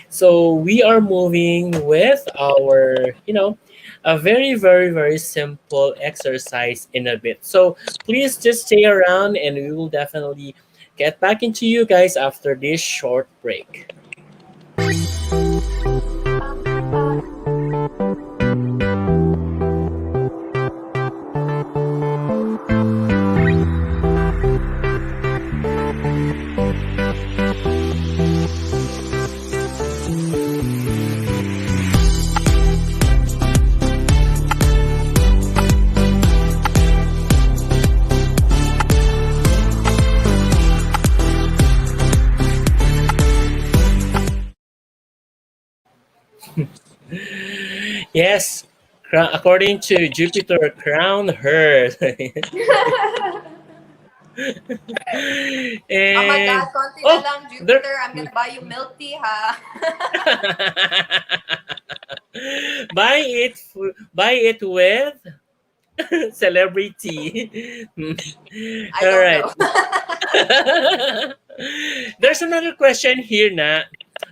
So we are moving with our, a very, very, very simple exercise in a bit. So please just stay around and we will definitely get back into you guys after this short break. Yes, according to Jupiter, crown her. Oh my And God, konti na oh, lang, there. Jupiter. I'm gonna buy you milk tea, ha? Buy it with celebrity. I All don't right. know. There's another question here, na.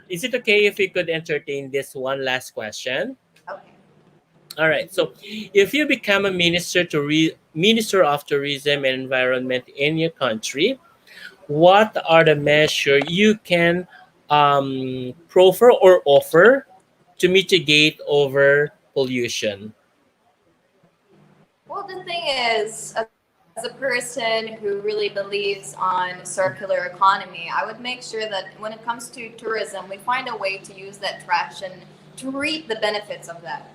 Is it okay if we could entertain this one last question? Okay. All right. So, if you become a minister of tourism and environment in your country, what are the measures you can proffer or offer to mitigate over pollution? Well, the thing is, as a person who really believes on circular economy, I would make sure that when it comes to tourism, we find a way to use that trash and to reap the benefits of that.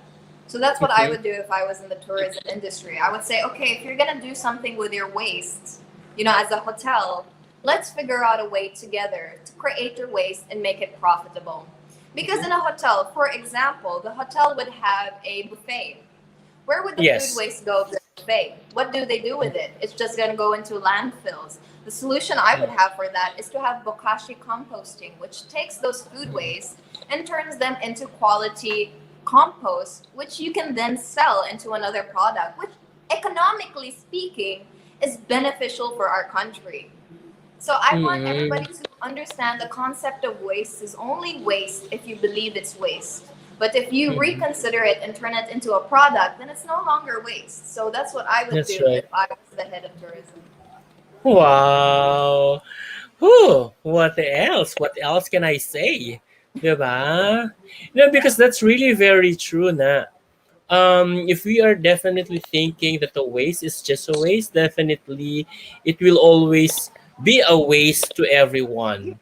So that's what I would Mhm. do if I was in the tourism industry. I would say, okay, if you're gonna do something with your waste, as a hotel, let's figure out a way together to create your waste and make it profitable. Because in a hotel, for example, the hotel would have a buffet. Where would the food Yes. waste go of the buffet? What do they do with it? It's just going to go into landfills. The solution I would have for that is to have bokashi composting, which takes those food waste and turns them into quality compost, which you can then sell into another product, which economically speaking is beneficial for our country. So I want Mm-mm. everybody to understand the concept of waste is only waste if you believe it's waste. But if you Mm-mm. reconsider it and turn it into a product, then it's no longer waste. So that's what I would That's do right. if I was the head of tourism. Wow. Whew, what else? What else can I say? Diba? Because that's really very true na. If we are definitely thinking that the waste is just a waste, definitely it will always be a waste to everyone.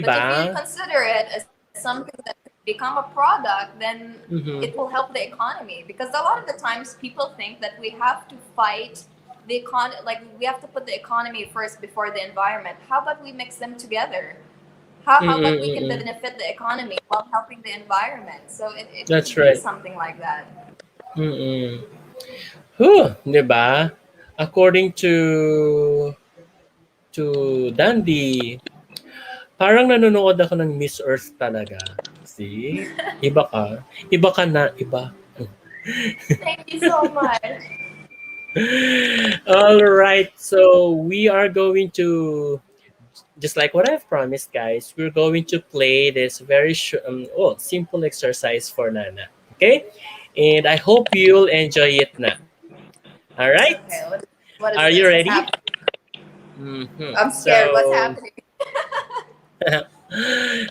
But if you Diba? consider it as something that could become a product, then it Mm-hmm. will help the economy. Because a lot of the times people think that we have to fight like we have to put the economy first before the environment. How about we mix them together? How about we can Mm-mm-mm. benefit the economy while helping the environment? So it That's could be right. something like that. Mm-mm. Huh, 'di ba? According to Dandy, parang nanonood ako ng Miss Earth talaga. See? Iba ka. Iba ka na, iba. Thank you so much. All right. So we are going to, just like what I've promised, guys, we're going to play this very simple exercise for Nana. Okay? And I hope you'll enjoy it na. All right? Okay, what is Are you this? What's ready? happening? I'm scared. What's So, happening?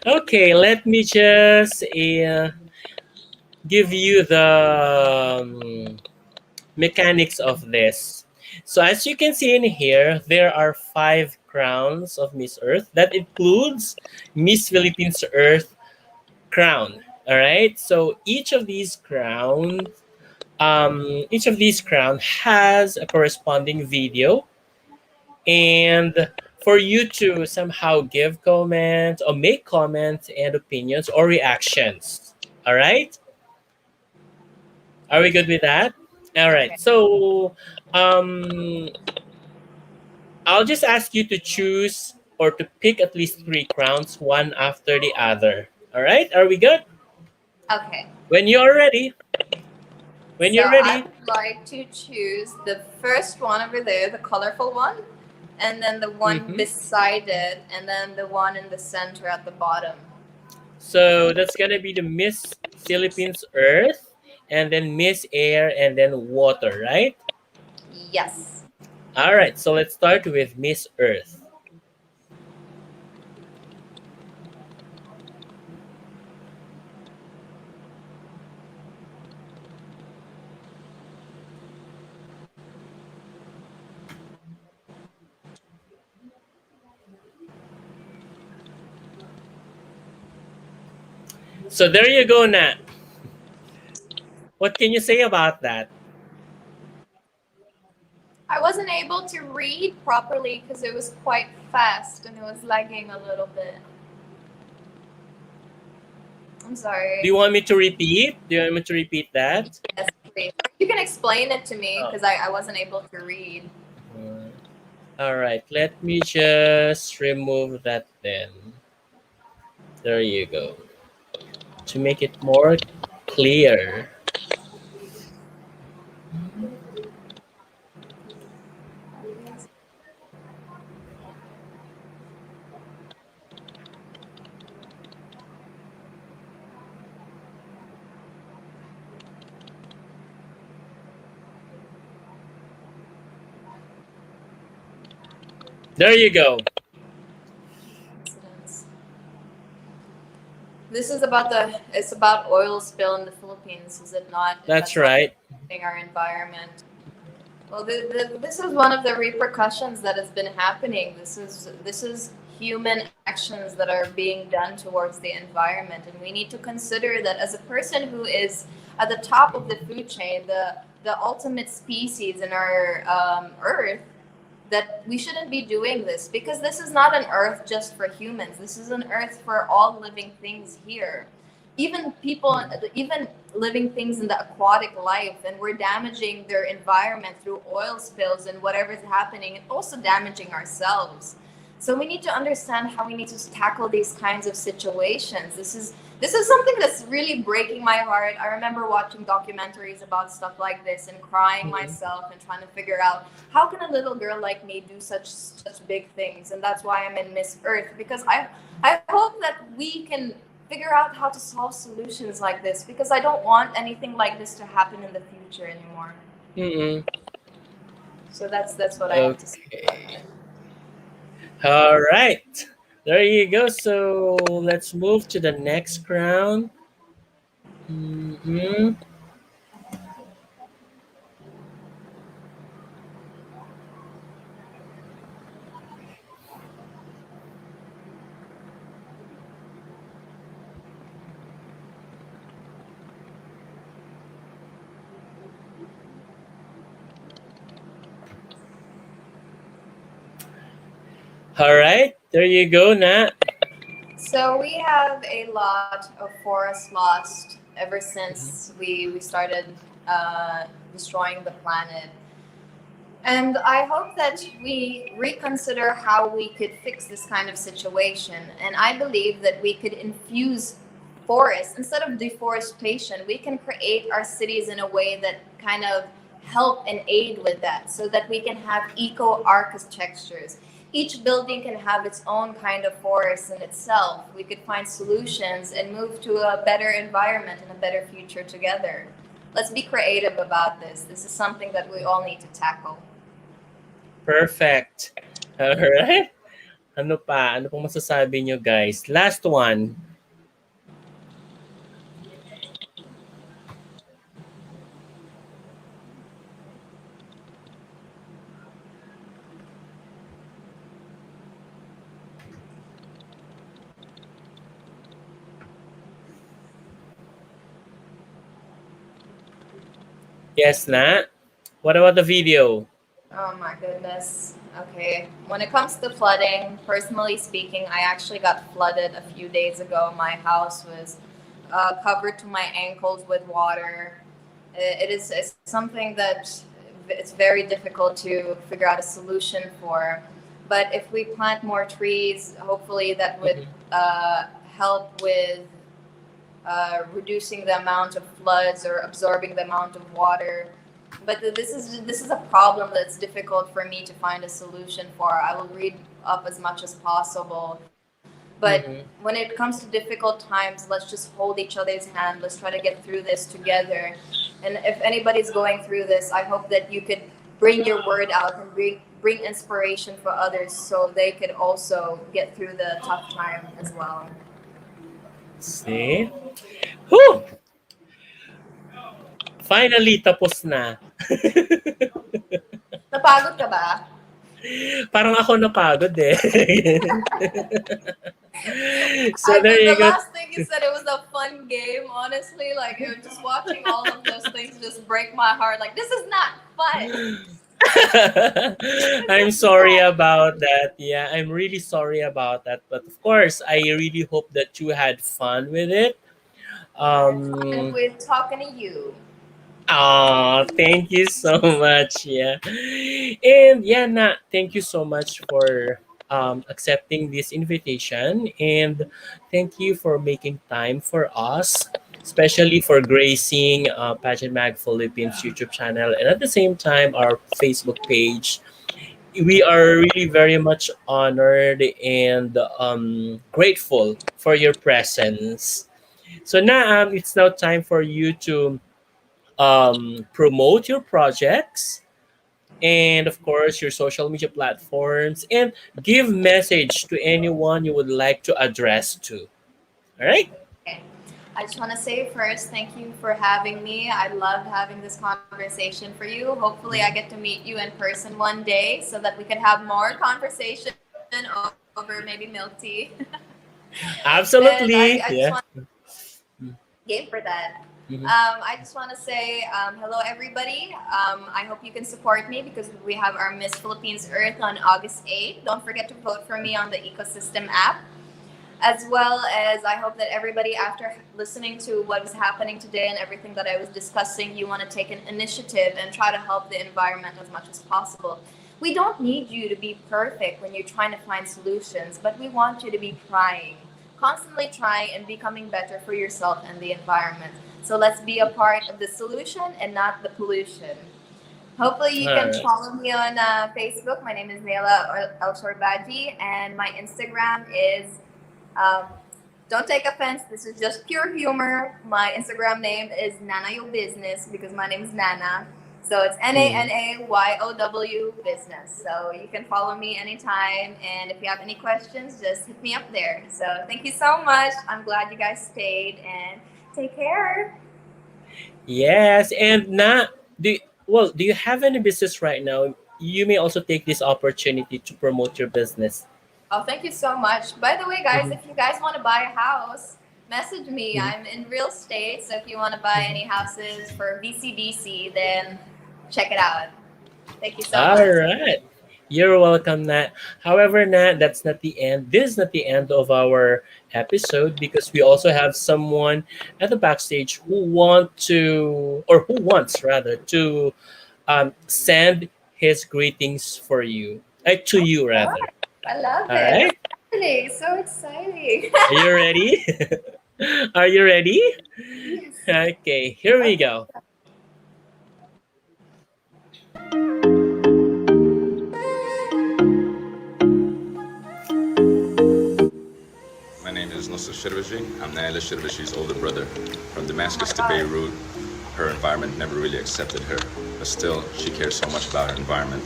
okay, let me just give you the mechanics of this. So, as you can see in here, there are 5 crowns of Miss Earth. That includes Miss Philippines Earth crown. All right. So each of these crown has a corresponding video, and for you to somehow give comments or make comments and opinions or reactions. All right, are we good with that? All right, Okay. so um I'll just ask you to choose or to pick at least 3 crowns, one after the other. All right, are we good? Okay. When you're ready. When So you're I ready. would like to choose the first one over there, the colorful one, and then the one Mm-hmm. beside it, and then the one in the center at the bottom. So that's gonna be the Miss Philippines Earth, and then Miss Air, and then Water, right? Yes. All right, so let's start with Miss Earth. So there you go, Nat. What can you say about that? I wasn't able to read properly because it was quite fast and it was lagging a little bit. I'm Do you sorry. want me to repeat? Do you want me to repeat that? Yes, please. You can explain it to me Oh. because I wasn't able to read. uh, all right. Let me just remove that then. There you go. To make it more clear. There you go. Incidents. This is about the. It's about oil spill in the Philippines, is it not? And That's that's how right. it's affecting our environment. Well, this is one of the repercussions that has been happening. This is human actions that are being done towards the environment, and we need to consider that as a person who is at the top of the food chain, the ultimate species in our Earth, that we shouldn't be doing this because this is not an Earth just for humans. This is an Earth for all living things here, even people, even living things in the aquatic life, and we're damaging their environment through oil spills and whatever's happening, and also damaging ourselves. So we need to understand how we need to tackle these kinds of situations. This is something that's really breaking my heart. I remember watching documentaries about stuff like this and crying Mhm. myself and trying to figure out how can a little girl like me do such big things. And that's why I'm in Miss Earth, because I hope that we can figure out how to solve solutions like this, because I don't want anything like this to happen in the future anymore. Mm-mm. So that's what I have to say about Okay. it. All right. There you go. So let's move to the next crown. Hmm. All right. There you go, Nat. So we have a lot of forest lost ever since we started destroying the planet. And I hope that we reconsider how we could fix this kind of situation. And I believe that we could infuse forests instead of deforestation. We can create our cities in a way that kind of help and aid with that, so that we can have eco architectures. Each building can have its own kind of forest in itself. We could find solutions and move to a better environment and a better future together. Let's be creative about this. This is something that we all need to tackle. Perfect. All right. Ano pa? Ano pong masasabi nyo, guys? Last one. Yes, Nat. What about the video? Oh my goodness. Okay. When it comes to flooding, personally speaking, I actually got flooded a few days ago. My house was covered to my ankles with water. It is it's something that it's very difficult to figure out a solution for. But if we plant more trees, hopefully that would Mhm. help with reducing the amount of floods or absorbing the amount of water. But this is a problem that's difficult for me to find a solution for. I will read up as much as possible. But Mhm. when it comes to difficult times, let's just hold each other's hand. Let's try to get through this together. And if anybody's going through this, I hope that you could bring your word out and bring inspiration for others, so they could also get through the tough time as well. See? Whew! Finally, tapos na. Napagod ka ba? Parang ako napagod eh. So I there mean, the you go. last thing you said, it was a fun game. Honestly, like it was just watching all of those things just break my heart. Like this is not fun. This I'm is sorry not. about that. Yeah, I'm really sorry about that. But of course, I really hope that you had fun with it. had fun Um, with talking to you. thank you so much. Yeah. And yeah, Nat, thank you so much for accepting this invitation. And thank you for making time for us, especially for gracing Pageant Mag Philippines YouTube channel and at the same time our Facebook page. We are really very much honored and grateful for your presence. So now it's now time for you to promote your projects and of course your social media platforms and give message to anyone you would like to address to. All right. Okay. I just want to say first, thank you for having me. I loved having this conversation for you. Hopefully, I get to meet you in person one day so that we can have more conversation over maybe milk tea. And I just Absolutely. want Yeah. game for that. Mhm. I just want to say hello, everybody. I hope you can support me because we have our Miss Philippines Earth on August 8th. Don't forget to vote for me on the Ecosystem app. As well as I hope that everybody, after listening to what was happening today and everything that I was discussing, you want to take an initiative and try to help the environment as much as possible. We don't need you to be perfect when you're trying to find solutions, but we want you to be trying, constantly trying and becoming better for yourself and the environment. So let's be a part of the solution and not the pollution. Hopefully, you All can right. follow me on Facebook. My name is Naelah Alshorbaji, and my Instagram is. Um, don't take offense. This is just pure humor. My Instagram name is Nana Yo Business because my name is Nana. So it's Mhm. NANAYOW Business. So you can follow me anytime. And if you have any questions, just hit me up there. So thank you so much. I'm glad you guys stayed and take care. Yes, and now do well. Do you have any business right now? You may also take this opportunity to promote your business. Oh, thank you so much. By the way, guys, Mhm. if you guys want to buy a house, message me. Mhm. I'm in real estate, so if you want to buy any houses for VCBC, then check it out. Thank you so All much. right. You're welcome, Nat. However, Nat, that's not the end. This is not the end of our episode because we also have someone at the backstage who want to, or who wants rather, to send his greetings for you, to Oh, you God, rather. I love All it. right. So exciting. So exciting. Are you ready? Are you ready? Yes. Okay, here we Okay. go. My name is Nusra Shirvaji. I'm Naelah Shirvaji's older brother. From Oh my Damascus to God. Beirut, her environment never really accepted her, but still, she cares so much about her environment.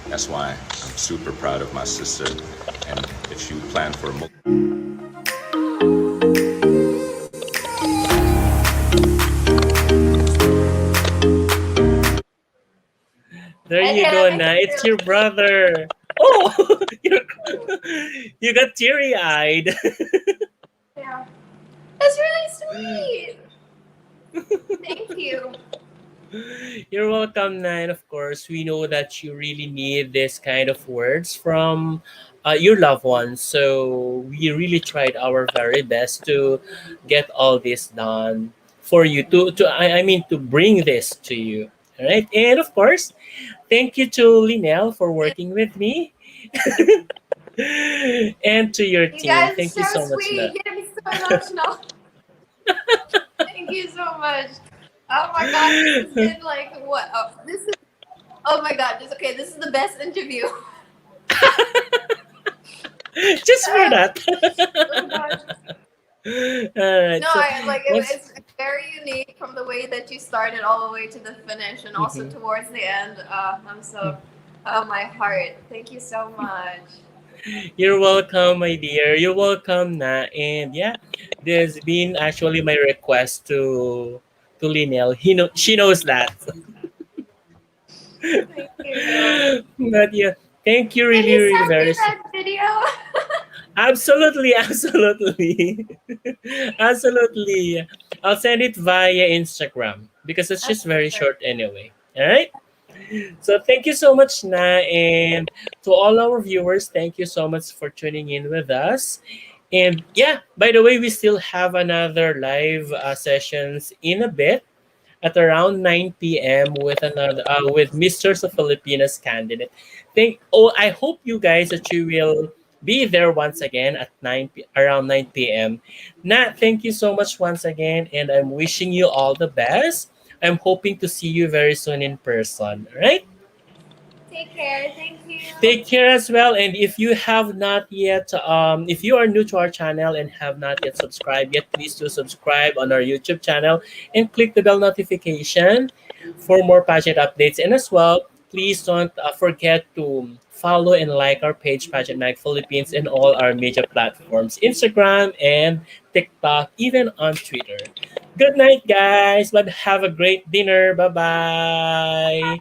That's why I'm super proud of my sister. And if you plan for a There And you yeah, go, thank Nat. It's you. your brother. Oh, you're, you got teary eyed. Yeah. That's really sweet. Thank you. You're welcome, Nine. Of course, we know that you really need this kind of words from your loved ones. So we really tried our very best to get all this done for you. I mean, to bring this to you. All right, and of course, thank you to Linel for working with me, and to your You team. guys Thank are you so so much, sweet. Nat. You're getting me so emotional. Thank you so much. Oh my God, this has been like what? Oh, this is. Oh my God, this okay. This is the best interview. Just for that. Oh gosh. All right. No, So I like once. it's very unique from the way that you started all the way to the finish, and also Mhm. towards the end. I'm so, oh my heart. Thank you so much. You're welcome, my dear. You're welcome, na. And yeah, there's been actually my request to Linel. She knows that. Thank you. But yeah, thank you Can really, you really send me very. that video? Absolutely, absolutely, absolutely. I'll send it via Instagram because it's just Okay, very perfect. short anyway. All right. So thank you so much, Na, and to all our viewers, thank you so much for tuning in with us. And yeah, by the way, we still have another live sessions in a bit at around 9 p.m. with another with Mr. of Filipinas candidate. I hope you guys that you will be there once again at around 9 p.m. Nat, thank you so much once again, and I'm wishing you all the best. I'm hoping to see you very soon in person. All right? Take care. Thank you. Take care as well. And if you have not yet, if you are new to our channel and have not yet subscribed yet, please do subscribe on our YouTube channel and click the bell notification for more pageant updates. And as well, please don't forget to follow and like our page, Pageant Mag Philippines, and all our major platforms, Instagram and TikTok, even on Twitter. Good night, guys. But have a great dinner. Bye bye.